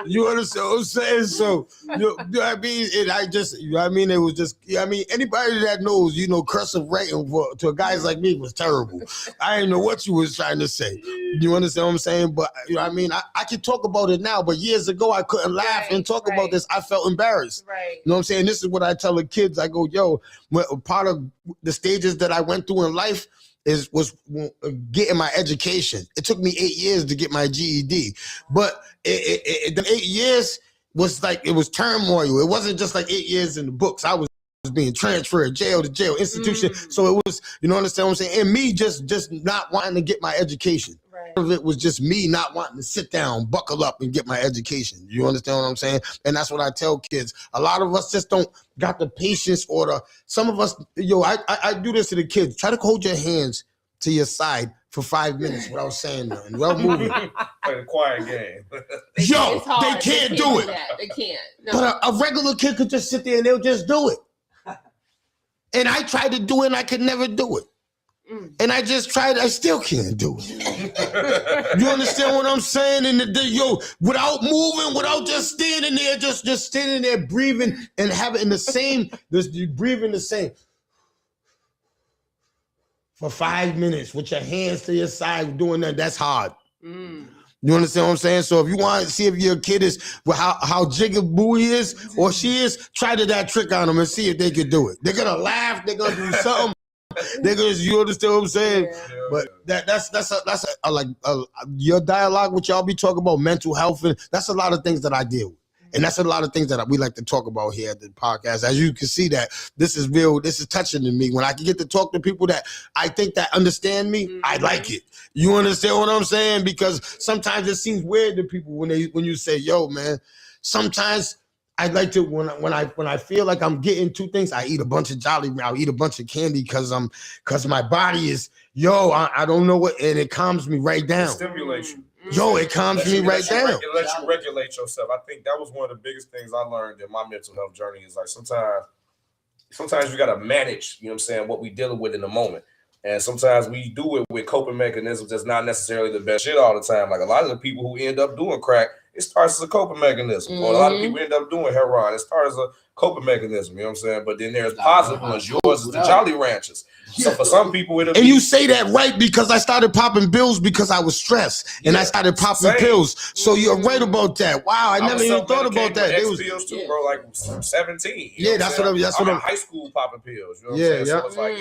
You understand what I'm saying? So, you know what I mean? And I just, you know what I mean? It was just, I mean, anybody that knows, you know, cursive writing to guys like me was terrible. I didn't know what you was trying to say. You understand what I'm saying? But, you know what I mean? I can talk about it now, but years ago, I couldn't laugh and talk about this. I felt embarrassed. Right. You know what I'm saying? This is what I tell the kids. I go, yo, part of the stages that I went through in life was getting my education. It took me 8 years to get my GED, but the 8 years was like, it was turmoil. It wasn't just like 8 years in the books. I was being transferred jail to jail, institution. So it was, you know, understand what I'm saying? And me just not wanting to get my education. Right. Part of it was just me not wanting to sit down, buckle up, and get my education. You understand what I'm saying? And that's what I tell kids. A lot of us just don't got the patience or some of us, I do this to the kids. Try to hold your hands to your side for 5 minutes without saying nothing, without moving. Play the quiet game. They can't do it. They can't. No. But a regular kid could just sit there and they'll just do it. And I tried to do it and I could never do it. And I just tried, I still can't do it. You understand what I'm saying? And without moving, without just standing there, just standing there breathing and having the same, breathing the same. For 5 minutes with your hands to your side doing that's hard. You understand what I'm saying? So if you want to see if your kid is, how jigaboo he is or she is, try that trick on them and see if they can do it. They're going to laugh. They're going to do something. You understand what I'm saying? Yeah. But that's like your dialogue, which y'all be talking about mental health, and that's a lot of things that I deal with. And that's a lot of things that we like to talk about here at the podcast. As you can see that this is real, this is touching to me. When I can get to talk to people that I think that understand me, I like it. You understand what I'm saying? Because sometimes it seems weird to people when you say, yo, man, sometimes I like to, when I feel like I'm getting two things, I eat a bunch of I'll eat a bunch of candy because my body is, I don't know what, and it calms me right down. It stimulates you. It calms me right down. It lets you regulate yourself. I think that was one of the biggest things I learned in my mental health journey is like sometimes you got to manage, you know what I'm saying, what we dealing with in the moment. And sometimes we do it with coping mechanisms that's not necessarily the best shit all the time. Like a lot of the people who end up doing crack, it starts as a coping mechanism. Or a lot of people end up doing heroin. It starts as a coping mechanism, you know what I'm saying? But then there's positive ones. Yours is the Jolly Ranchers. So for some people, it'll be... And you say that right because I started popping pills because I was stressed. And I started popping pills. So you're right about that. Wow, I never even thought about that. It was pills too, bro, like 17. That's what I'm high school popping pills. You know what I'm saying? So it's like,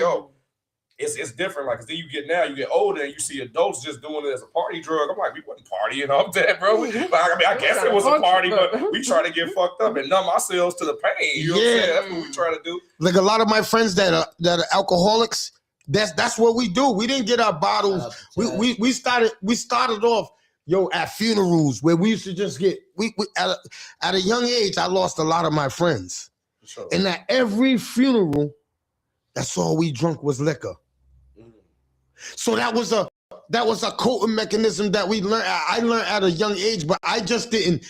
it's different. Like, then you get older and you see adults just doing it as a party drug. I'm like, we wasn't partying up that, bro. Like, I mean, I guess it was a party, but we try to get fucked up and numb ourselves to the pain. You know what I'm saying? That's what we try to do. Like a lot of my friends that are alcoholics, that's what we do. We didn't get our bottles. We started off, at funerals where we used to just get, at a young age, I lost a lot of my friends. Sure. And at every funeral, that's all we drunk was liquor. So that was a coping mechanism that we learned. I learned at a young age, but I didn't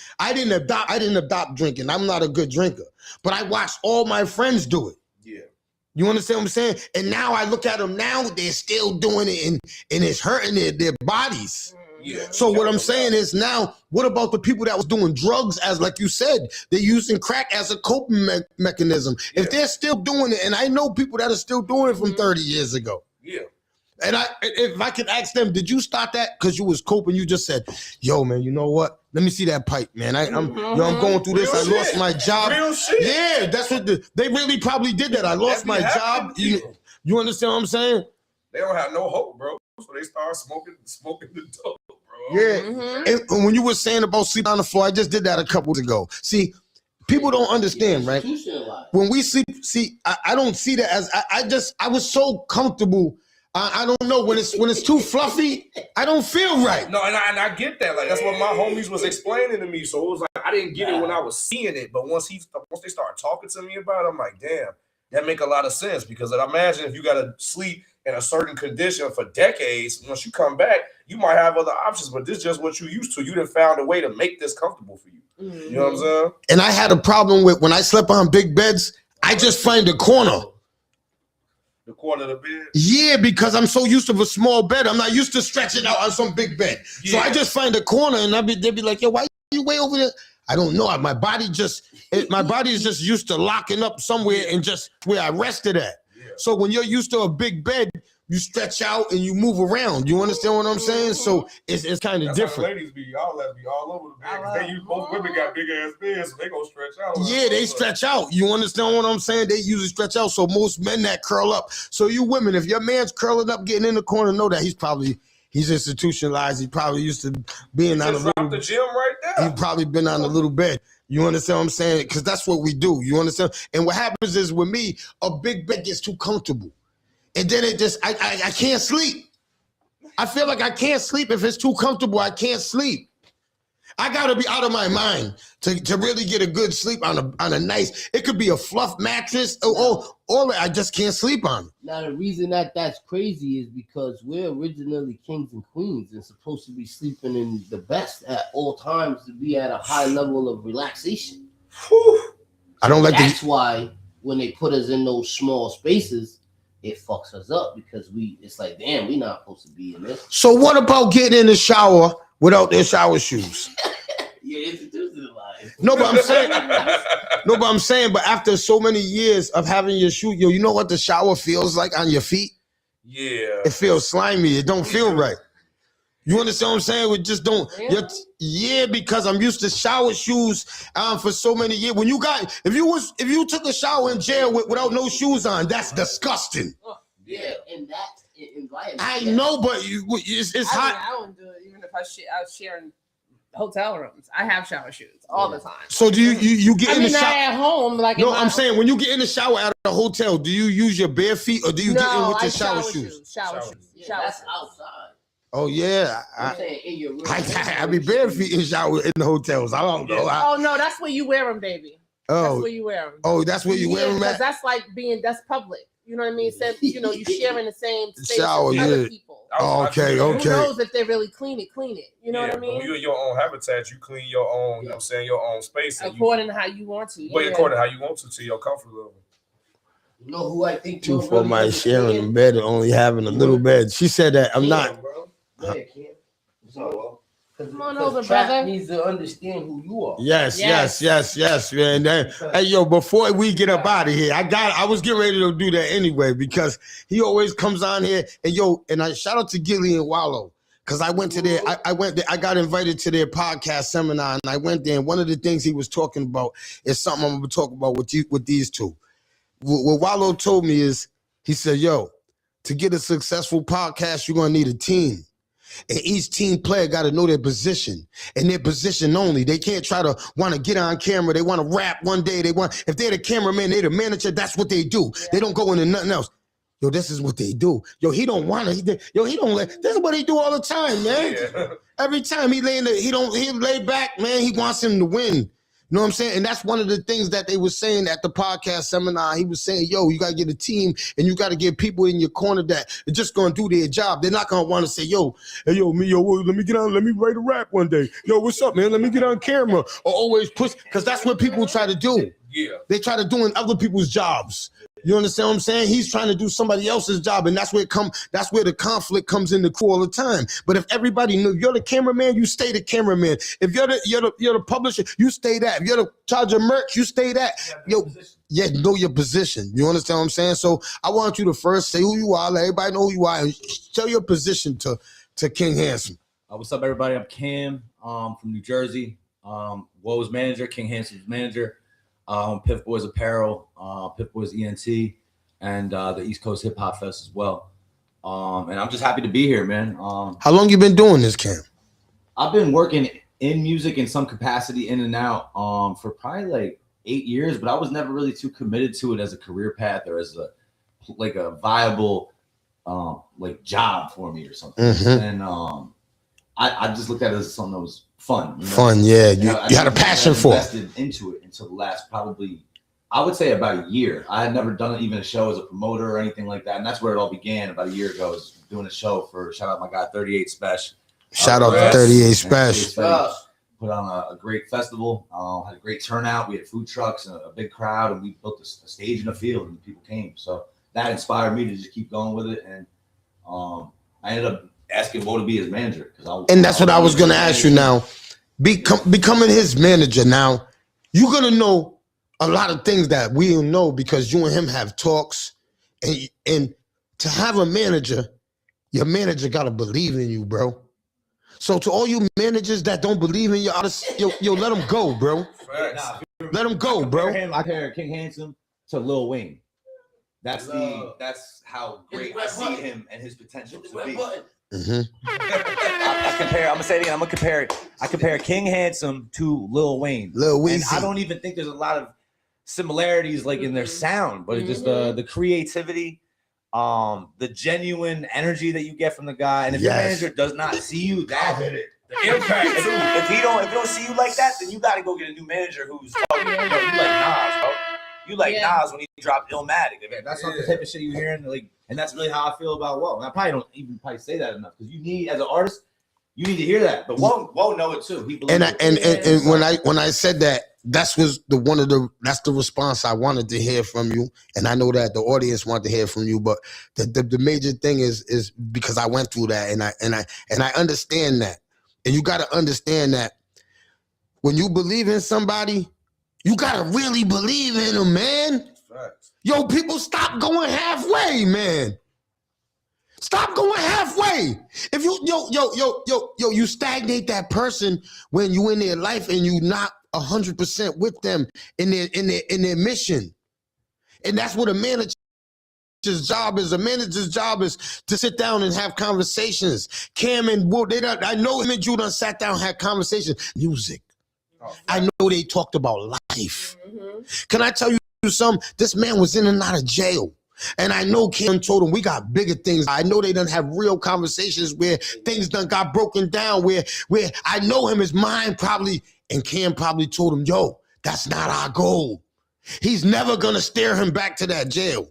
adopt drinking. I'm not a good drinker, but I watched all my friends do it. Yeah. You understand what I'm saying? And now I look at them now, they're still doing it and it's hurting their bodies. Yeah. So what I'm saying is now, what about the people that was doing drugs as, like you said, they're using crack as a coping mechanism. Yeah. If they're still doing it, and I know people that are still doing it from 30 years ago. Yeah. And if I could ask them, did you start that because you was coping? You just said, yo, man, you know what? Let me see that pipe, man. I'm going through this. I lost my job. Real shit. Yeah, that's what they really probably did that. I lost my job. You understand what I'm saying? They don't have no hope, bro. So they start smoking the dope, bro. Yeah. And when you were saying about sleeping on the floor, I just did that a couple weeks ago. See, people don't understand, right? When we sleep, I don't see that as I was so comfortable. I don't know, when it's too fluffy, I don't feel right. No, and I get that. Like, that's what my homies was explaining to me. So it was like I didn't get it when I was seeing it, but once they started talking to me about it, I'm like, damn, that make a lot of sense. Because I imagine if you gotta sleep in a certain condition for decades, once you come back, you might have other options, but this is just what you used to. You done found a way to make this comfortable for you. You know what I'm saying? And I had a problem with when I slept on big beds, I just find a corner. The corner of the bed? Yeah, because I'm so used to a small bed. I'm not used to stretching out on some big bed. So I just find a corner and they'd be like, yo, why you way over there? I don't know. My body is just used to locking up somewhere and just where I rested at. So when you're used to a big bed, you stretch out and you move around. You understand what I'm saying? So it's kind of different. How the ladies be. Y'all let be all over the bed. They use, both women got big ass beds, so they gonna stretch out. Yeah, they stretch out. You understand what I'm saying? They usually stretch out. So most men that curl up. So you women, if your man's curling up, getting in the corner, know that he's institutionalized. He probably used to being on the gym right there. He probably been on a little bed. You understand what I'm saying? Because that's what we do. You understand? And what happens is with me, a big bed gets too comfortable. And then I can't sleep. I feel like I can't sleep. If it's too comfortable, I can't sleep. I gotta be out of my mind to really get a good sleep on a nice, it could be a fluff mattress or I just can't sleep on it. Now the reason that's crazy is because we're originally kings and queens and supposed to be sleeping in the best at all times to be at a high level of relaxation. I don't like That's why when they put us in those small spaces, it fucks us up because it's like, damn, we not supposed to be in this. So what about getting in the shower without their shower shoes? You're introduced to the life. No, but I'm saying, but after so many years of having your shoe, you know what the shower feels like on your feet? Yeah. It feels slimy. It don't feel right. You understand what I'm saying? We just don't. Yeah, because I'm used to shower shoes for so many years. When if you took a shower in jail without no shoes on, that's disgusting. Yeah, and that environment. I know, but it's hot. I wouldn't do it even if I was sharing hotel rooms. I have shower shoes all the time. So do you get in the shower? Not at home. Like no, I'm saying when you get in the shower at a hotel, do you use your bare feet or do you get in with your shower shoes? Shower shoes. Yeah, that's outside. Oh yeah, I'm saying in your room. I be bare feet in shower in the hotels. I don't know. Oh no, that's where you wear them, baby. That's where you wear them. Oh, that's where you wear them at. That's like that's public. You know what I mean? So, you sharing the same space shower, with other people. Oh, okay. Who knows if they really clean it? You know what I mean? When you're in your own habitat, you clean your own, you know what I'm saying, your own space. According to how you want to. According to how you want to your comfort level. You know who I think Two for my sharing a bed and only having a little bed. She said that I'm not. Come on over, brother. Needs to understand who you are. Yes, man. Hey, yo, before we get up out of here, I was getting ready to do that anyway because he always comes on here and I shout out to Gilly and Wallow because I went to their, I got invited to their podcast seminar and I went there and one of the things he was talking about is something I'm going to talk about with these two. What Wallow told me is, he said, yo, to get a successful podcast, you're going to need a team. And each team player got to know their position and their position only. They can't try to want to get on camera. They want to rap one day. If they're the cameraman, they're the manager. That's what they do. Yeah. They don't go into nothing else. Yo, this is what they do. Yo, he don't want to. Yo, he don't. This is what he do all the time, man. Yeah. Every time he lay back, man. He wants him to win. You know what I'm saying? And that's one of the things that they were saying at the podcast seminar. He was saying, yo, you got to get a team and you got to get people in your corner that are just going to do their job. They're not going to want to say, let me get on, let me write a rap one day. Yo, what's up, man? Let me get on camera. Or always push, because that's what people try to do. Yeah. They try to do in other people's jobs. You understand what I'm saying? He's trying to do somebody else's job, and that's where the conflict comes in the crew all the time. But if everybody knew, you're the cameraman, you stay the cameraman. If you're the publisher, you stay that. If you're the charge of merch, you stay that. Know your position. You understand what I'm saying? So I want you to first say who you are, let everybody know who you are, and tell your position to King Handsome. What's up, everybody? I'm Cam from New Jersey. Woe's manager, King Handsome's manager. Piff Boys Apparel, Piff Boys ENT, and the East Coast Hip Hop Fest as well. And I'm just happy to be here, man. How long you been doing this, Cam? I've been working in music in some capacity, in and out, for probably like 8 years, but I was never really too committed to it as a career path or as a viable job for me or something. Mm-hmm. And I just looked at it as something that was fun. Fun, yeah. You had a passion for it. Invested into it until the last probably I would say about a year. I had never done even a show as a promoter or anything like that. And that's where it all began about a year ago. I was doing a show for, shout out my guy, 38 Special. Shout out to 38 Special. Put on a great festival. Had a great turnout. We had food trucks and a big crowd. And we built a stage in a field and people came. So that inspired me to just keep going with it. And I ended up asking Bo to be his manager. And that's what I was going to ask you now. Becoming his manager now, you're going to know a lot of things that we don't know because you and him have talks. And to have a manager, your manager got to believe in you, bro. So to all you managers that don't believe in your artists, yo, let them go, bro. Let them go, bro. I compare King Handsome to Lil Wayne. That's how great I see him and his potential to be. I'm gonna say it again. I compare King Handsome to Lil Wayne. And I don't even think there's a lot of similarities like in their sound, but it's just the creativity, the genuine energy that you get from the guy. And if your manager does not see you that the impact, if he don't see you like that, then you gotta go get a new manager who's you like Nas, bro. You like Nas when he dropped Illmatic. That's not the type of shit you hearing, like, and that's really how I feel about Woe. And I probably don't even say that enough because you need, as an artist, you need to hear that. But Woe know it too. He believes and when I said that, that's the response I wanted to hear from you, and I know that the audience wanted to hear from you. But the major thing is because I went through that, and I understand that, and you got to understand that when you believe in somebody, you gotta really believe in them, man. Facts. Yo, people, stop going halfway, man. Stop going halfway. If you you stagnate that person when you in their life and you not 100% with them in their mission, and that's what a manager's job is. A manager's job is to sit down and have conversations. Cam and Will, I know him and Drew done sat down and had conversations. Music. I know they talked about life. Can I tell you something? This man was in and out of jail. And I know Cam told him we got bigger things. I know they done have real conversations where things done got broken down, where I know him, his mind probably, and Cam probably told him, yo, that's not our goal. He's never gonna steer him back to that jail.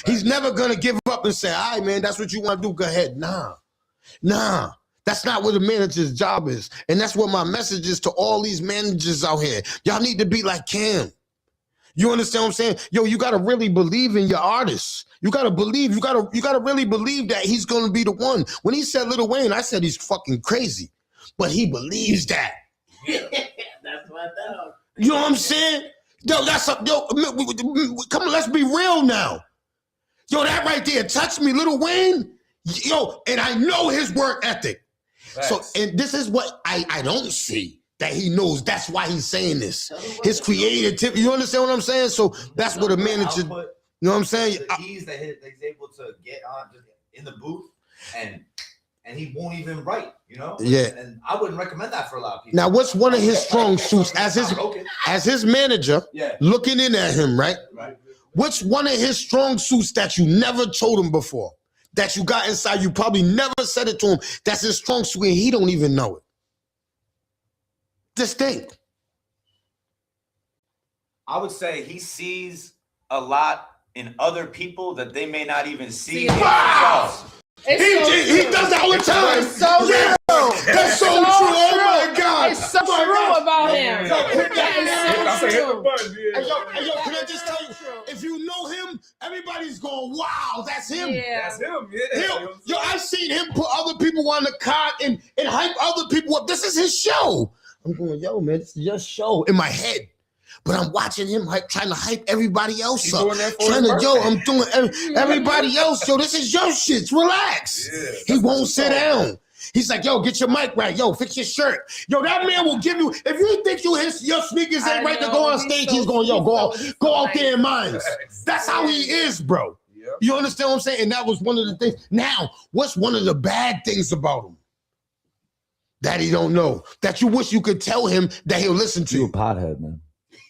He's never gonna give up and say, all right, man, that's what you wanna do, go ahead. Nah. That's not what a manager's job is. And that's what my message is to all these managers out here. Y'all need to be like Cam. You understand what I'm saying? Yo, you gotta really believe in your artists. You gotta believe, you gotta really believe that he's gonna be the one. When he said Lil Wayne, I said he's fucking crazy. But he believes that. That's what I thought. You know what I'm saying? Yo, come on, let's be real now. Yo, that right there touched me, Lil Wayne. Yo, and I know his work ethic. So, and this is what I don't see that he knows. That's why he's saying this. His creativity. You understand what I'm saying? So that's what a manager. You know what I'm saying? The ease that he's able to get on in the booth, and he won't even write. You know? Yeah. And I wouldn't recommend that for a lot of people. Now, what's one of his strong suits as his manager? Yeah. Looking in at him, right? Right. What's one of his strong suits that you never told him before? That you got inside, you probably never said it to him. That's his strong suit, and he don't even know it. Just think. I would say he sees a lot in other people that they may not even see. Wow! He does that all the time. It's so true. That's so true. Oh my God. It's so true about him. That is so true. Hey, yo, can I just tell you, if you know him, everybody's going, wow, that's him. Yeah. That's him. Yeah. Yo, I've seen him put other people on the cart and hype other people up. This is his show. I'm going, yo, man, this is your show in my head. But I'm watching him trying to hype everybody else up. I'm doing everybody else. Yo, this is your shit. Relax. Yeah, he won't sit down. He's like, yo, get your mic right. Yo, fix your shirt. Yo, that man will give you, if you think your sneakers ain't right to go on stage, he's going, yo, go out there in mine. That's how he is, bro. Yep. You understand what I'm saying? And that was one of the things. Now, what's one of the bad things about him that he don't know? That you wish you could tell him that he'll listen to. You a pothead, man.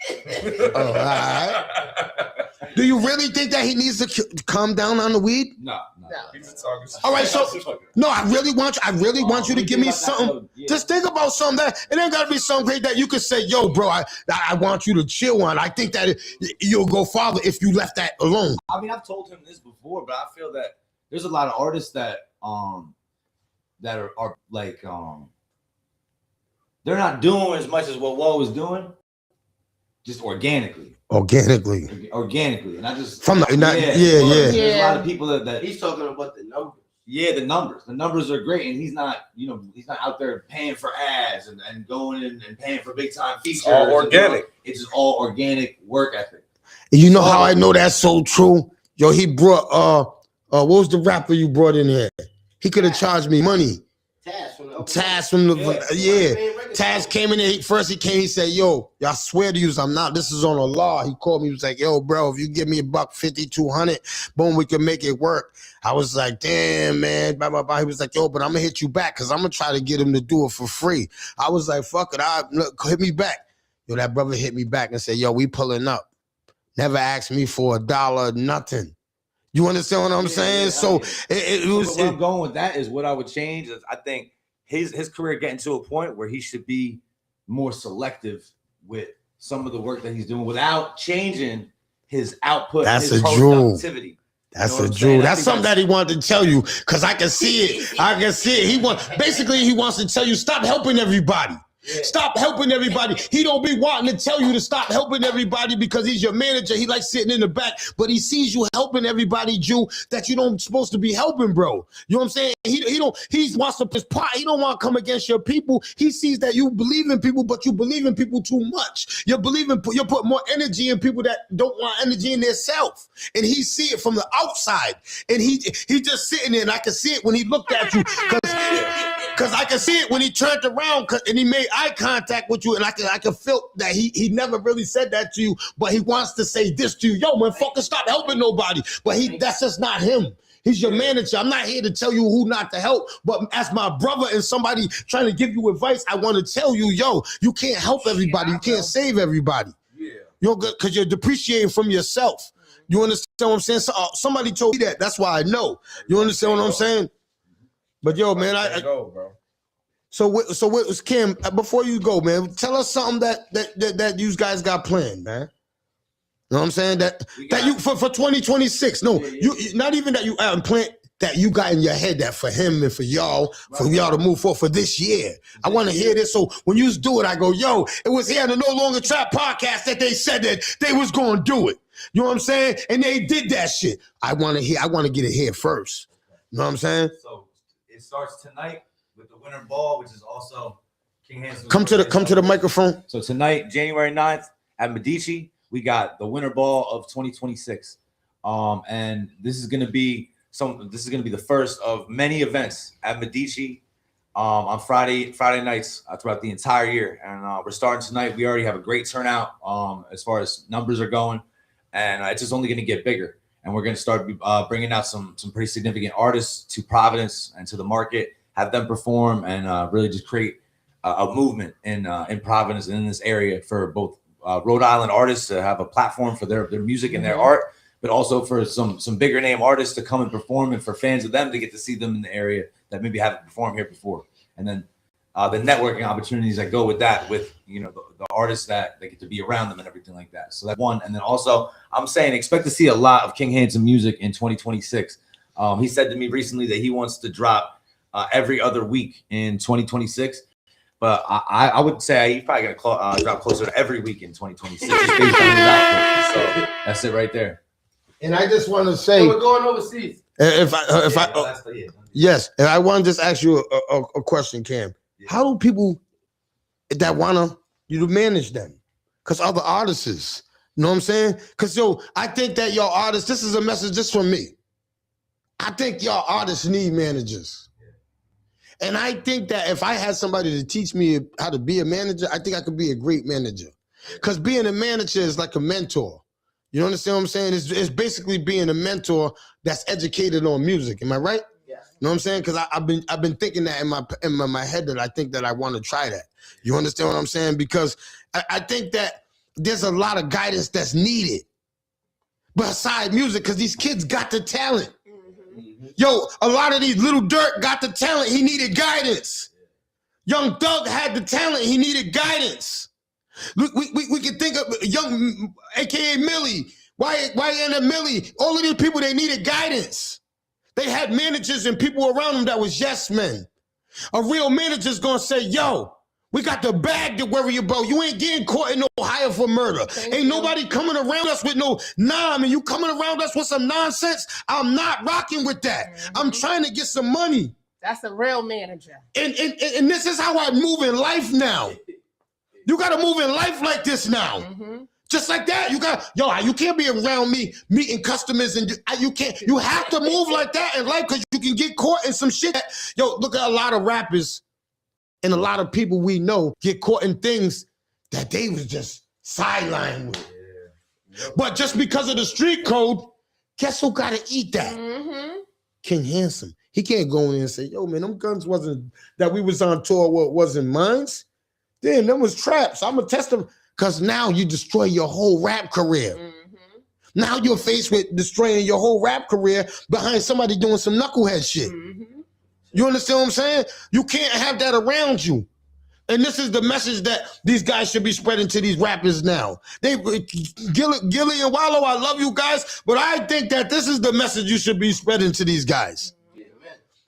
Oh, all right. Do you really think that he needs to calm down on the weed? No. All right, so no, I really want you to give me something. Just think about something that it ain't gotta be something great that you could say, yo, bro, I want you to chill on. I think that you'll go farther if you left that alone. I mean, I've told him this before, but I feel that there's a lot of artists that are like they're not doing as much as what Woe is doing, just organically. Organically, and I just from the There's a lot of people that he's talking about the numbers. Yeah, the numbers are great, and he's not out there paying for ads and going in and paying for big time features. It's all organic. It's just all organic work ethic. You know how I know that's so true? Yo, he brought what was the rapper you brought in here? He could have charged me money. Taz from the Taz came in there. First he came, he said, yo, I swear to you, I'm not. This is on a law. He called me, he was like, yo, bro, if you give me $150, 200, boom, we can make it work. I was like, damn, man, blah, blah, blah. He was like, yo, but I'm gonna hit you back because I'm gonna try to get him to do it for free. I was like, fuck it, hit me back. Yo, that brother hit me back and said, yo, we pulling up. Never asked me for $1, nothing. You understand what I'm saying? So it was. Where I'm going with that is what I would change. Is I think his career getting to a point where he should be more selective with some of the work that he's doing without changing his output. That's his a jewel. productivity. That's a jewel. That's something that he wanted to tell you because I can see it. I can see it. He wants to tell you stop helping everybody. Yeah. Stop helping everybody. He don't be wanting to tell you to stop helping everybody because he's your manager. He likes sitting in the back, but he sees you helping everybody, Jew, that you don't supposed to be helping, bro. You know what I'm saying? He wants to his part. He don't want to come against your people. He sees that you believe in people, but you believe in people too much. You put more energy in people that don't want energy in their self. And he see it from the outside. And he just sitting there, and I can see it when he looked at you because I can see it when he turned around and he made eye contact with you, and I can feel that he never really said that to you, but he wants to say this to you. Yo, man, fucking stop helping nobody. But that's just not him. He's your manager. I'm not here to tell you who not to help, but as my brother and somebody trying to give you advice, I want to tell you, yo, you can't help everybody. You can't save everybody. Yeah. You're good because you're depreciating from yourself. You understand what I'm saying? So, somebody told me that. That's why I know. You understand what I'm saying? But yo, man, bro. So what was Kim? Before you go, man, tell us something that you guys got planned, man. You know what I'm saying? That you for 2026. No, you not even that you plan that you got in your head that for him and for y'all to move forward for this year. I want to hear this. So when you do it, I go, yo, it was here on the No Longer Trap podcast that they said that they was gonna do it. You know what I'm saying? And they did that shit. I want to get it here first. You know what I'm saying? So it starts tonight with the Winter Ball, which is also King Handsome. Come to the microphone. So tonight, January 9th at Medici, we got the Winter Ball of 2026. And this is gonna be the first of many events at Medici on Friday nights throughout the entire year. And we're starting tonight. We already have a great turnout as far as numbers are going, and it's just only gonna get bigger. And we're gonna start bringing out some pretty significant artists to Providence and to the market, have them perform, and really just create a movement in Providence and in this area for both Rhode Island artists to have a platform for their music and their art, but also for some bigger name artists to come and perform, and for fans of them to get to see them in the area that maybe haven't performed here before. And then the networking opportunities that go with that, with the artists that they get to be around them and everything like that. So that's one. And then also, I'm saying expect to see a lot of King Handsome music in 2026. He said to me recently that he wants to drop every other week in 2026. But I would say he's probably gonna drop closer to every week in 2026 just based on his output. So that's it right there. And I just want to say, we're going overseas. Yes, and I want to just ask you a question, Cam. Yeah. How do people that wanna you to manage them? Because other artists, you know what I'm saying? Because I think that your artists. This is a message just from me. I think your artists need managers. And I think that if I had somebody to teach me how to be a manager, I think I could be a great manager. Because being a manager is like a mentor. You understand what I'm saying? It's basically being a mentor that's educated on music. Am I right? Yeah. You know what I'm saying? Because I've been thinking that in my head that I think that I want to try that. You understand what I'm saying? Because I think that there's a lot of guidance that's needed. beside music because these kids got the talent. Yo, a lot of these Little Dirt got the talent. He needed guidance. Young Thug had the talent. He needed guidance. We can think of Young, a.k.a. Millie, YN Millie. All of these people, they needed guidance. They had managers and people around them that was yes men. A real manager's going to say, yo, we got the bag to worry about. You ain't getting caught in Ohio for murder. Ain't nobody coming around us with no, I mean, you coming around us with some nonsense? I'm not rocking with that. I'm trying to get some money. That's a real manager. And this is how I move in life now. You got to move in life like this now. Just like that. You can't be around me meeting customers and you have to move like that in life because you can get caught in some shit. Look at a lot of rappers. And a lot of people we know get caught in things that they was just sidelined with. But just because of the street code, guess who got to eat that? King Handsome. He can't go in there and say, yo, man, them guns wasn't, that we was on tour with wasn't mines. Damn, them was traps. I'm going to test them. Because now you destroy your whole rap career. Now you're faced with destroying your whole rap career behind somebody doing some knucklehead shit. You understand what I'm saying? You can't have that around you. And this is the message that these guys should be spreading to these rappers now. Gilly and Wallow, I love you guys, but I think that this is the message you should be spreading to these guys.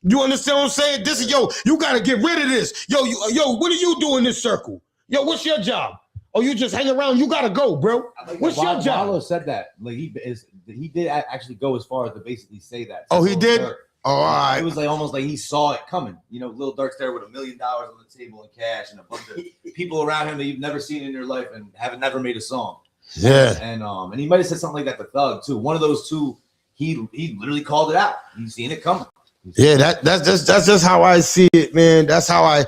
You understand what I'm saying? This is, you got to get rid of this. Yo, what do you do in this circle? Yo, what's your job? Oh, you just hang around? You got to go, bro. What's your job? Wallow said that. Like he did actually go as far as to basically say that. Oh, he did? Oh, all right. It was like almost like he saw it coming. You know, Lil Durk's there with $1 million on the table in cash and a bunch of people around him that you've never seen in your life and haven't never made a song. Yeah. And he might have said something like that to Thug too. One of those two, he literally called it out. He's seen it coming. Yeah, that's just how I see it, man. That's how I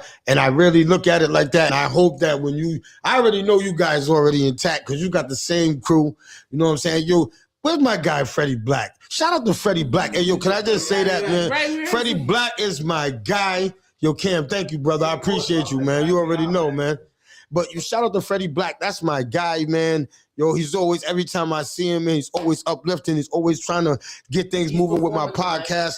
really look at it like that. And I hope that I already know you guys already intact because you got the same crew. You know what I'm saying? Yo, where's my guy, Freddie Black? Shout out to Freddie Black. Hey, yo, can I just say that, man? Freddie Black is my guy. Yo, Cam, thank you, brother. I appreciate you, man. You already know, man. But you shout out to Freddie Black. That's my guy, man. Yo, he's always, every time I see him, man, he's always uplifting. He's always trying to get things moving with my podcast.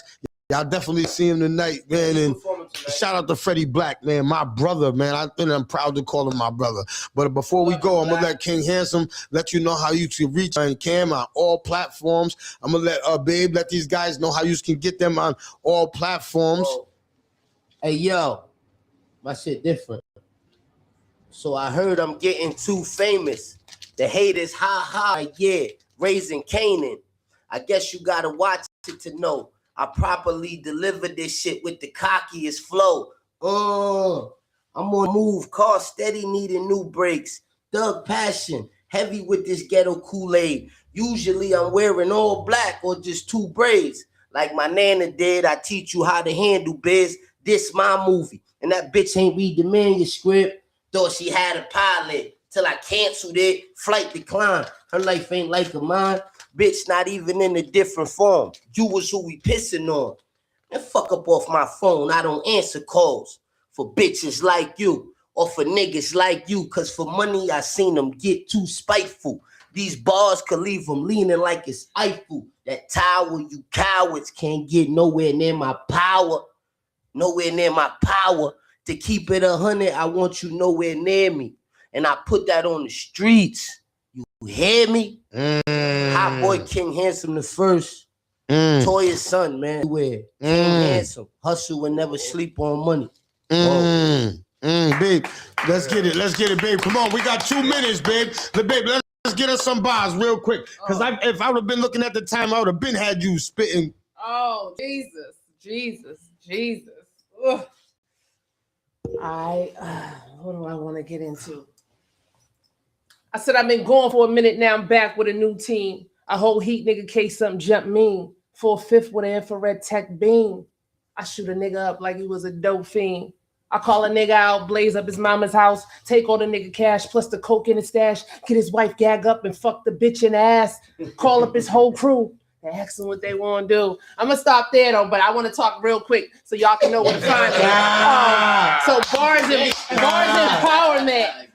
Y'all definitely see him tonight, man. And shout out to Freddie Black, man, my brother, man. I'm proud to call him my brother. But before we go, I'm going to let King Handsome let you know how you can reach and Cam on all platforms. I'm going to let Babe let these guys know how you can get them on all platforms. Hey, yo, my shit different. So I heard I'm getting too famous. The haters, ha, yeah, raising Canaan. I guess you got to watch it to know. I properly deliver this shit with the cockiest flow. I'm on move, car steady, needing new brakes. Thug passion, heavy with this ghetto Kool-Aid. Usually I'm wearing all black or just 2 braids. Like my nana did, I teach you how to handle biz. This my movie. And that bitch ain't read the manuscript. Thought she had a pilot till I canceled it. Flight decline. Her life ain't like a mine. Bitch, not even in a different form. You was who we pissing on. And fuck up off my phone. I don't answer calls for bitches like you or for niggas like you. Cause for money, I seen them get too spiteful. These bars could leave them leaning like it's Eiffel. That tower, you cowards can't get nowhere near my power. Nowhere near my power. To keep it 100, I want you nowhere near me. And I put that on the streets. You hear me? Hot boy King Handsome the first. Toya's son, man. King Handsome. Hustle and never sleep on money. Babe, let's get it, babe. Come on, we got 2 minutes, babe. Babe, let's get us some bars real quick. Because if I would have been looking at the time, I would have been had you spitting. Oh, Jesus. Ugh. What do I want to get into? I said I've been going for a minute now. I'm back with a new team. A whole heat nigga case something jump mean. 4/5 with an infrared tech beam. I shoot a nigga up like he was a dope fiend. I call a nigga out, blaze up his mama's house, take all the nigga cash plus the coke in his stash, get his wife gag up and fuck the bitch in the ass, call up his whole crew. Ask them what they want to do. I'm going to stop there, though, but I want to talk real quick so y'all can know where to find me. So bars empowerment.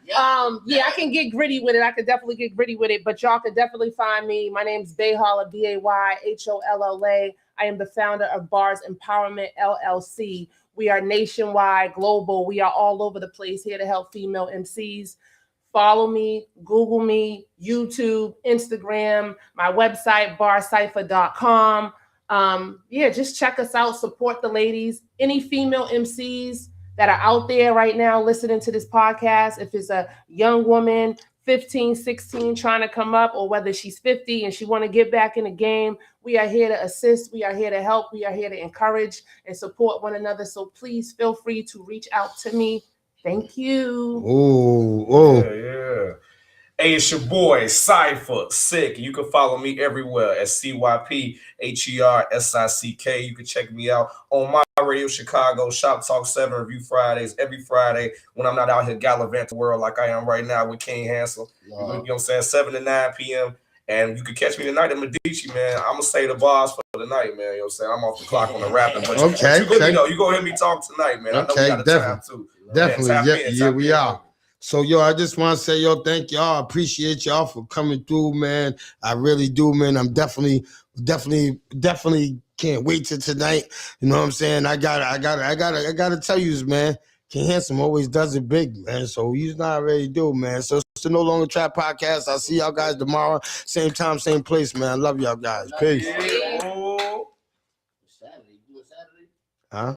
Yeah, I can get gritty with it. I could definitely get gritty with it, but y'all can definitely find me. My name's Bayholla, BAYHOLLA. I am the founder of Bars Empowerment LLC. We are nationwide, global. We are all over the place, here to help female MCs. Follow me, Google me, YouTube, Instagram, my website, barcypher.com. Yeah, just check us out. Support the ladies. Any female MCs that are out there right now listening to this podcast, if it's a young woman, 15, 16, trying to come up, or whether she's 50 and she want to get back in the game, we are here to assist. We are here to help. We are here to encourage and support one another. So please feel free to reach out to me. Thank you. Yeah. Hey, it's your boy, Cypher Sick. You can follow me everywhere at CYPHERSICK. You can check me out on my radio, Chicago, Shop Talk 7, Review Fridays, every Friday when I'm not out here gallivanting the world like I am right now with King Hansel. You know what I'm saying? 7 to 9 p.m. And you can catch me tonight at Medici, man. I'm going to say the bars for the night, man. You know what I'm saying? I'm off the clock on the rapping. But you go hear me talk tonight, man. I know we got the time, too. Definitely. Yeah, we are. So, yo, I just want to say, yo, thank y'all. I appreciate y'all for coming through, man. I really do, man. I'm definitely can't wait till tonight. You know what I'm saying? I gotta tell you, man. King Handsome always does it big, man. So you not ready to do, man. So it's the No Longer Trap podcast. I'll see y'all guys tomorrow. Same time, same place, man. I love y'all guys. Peace.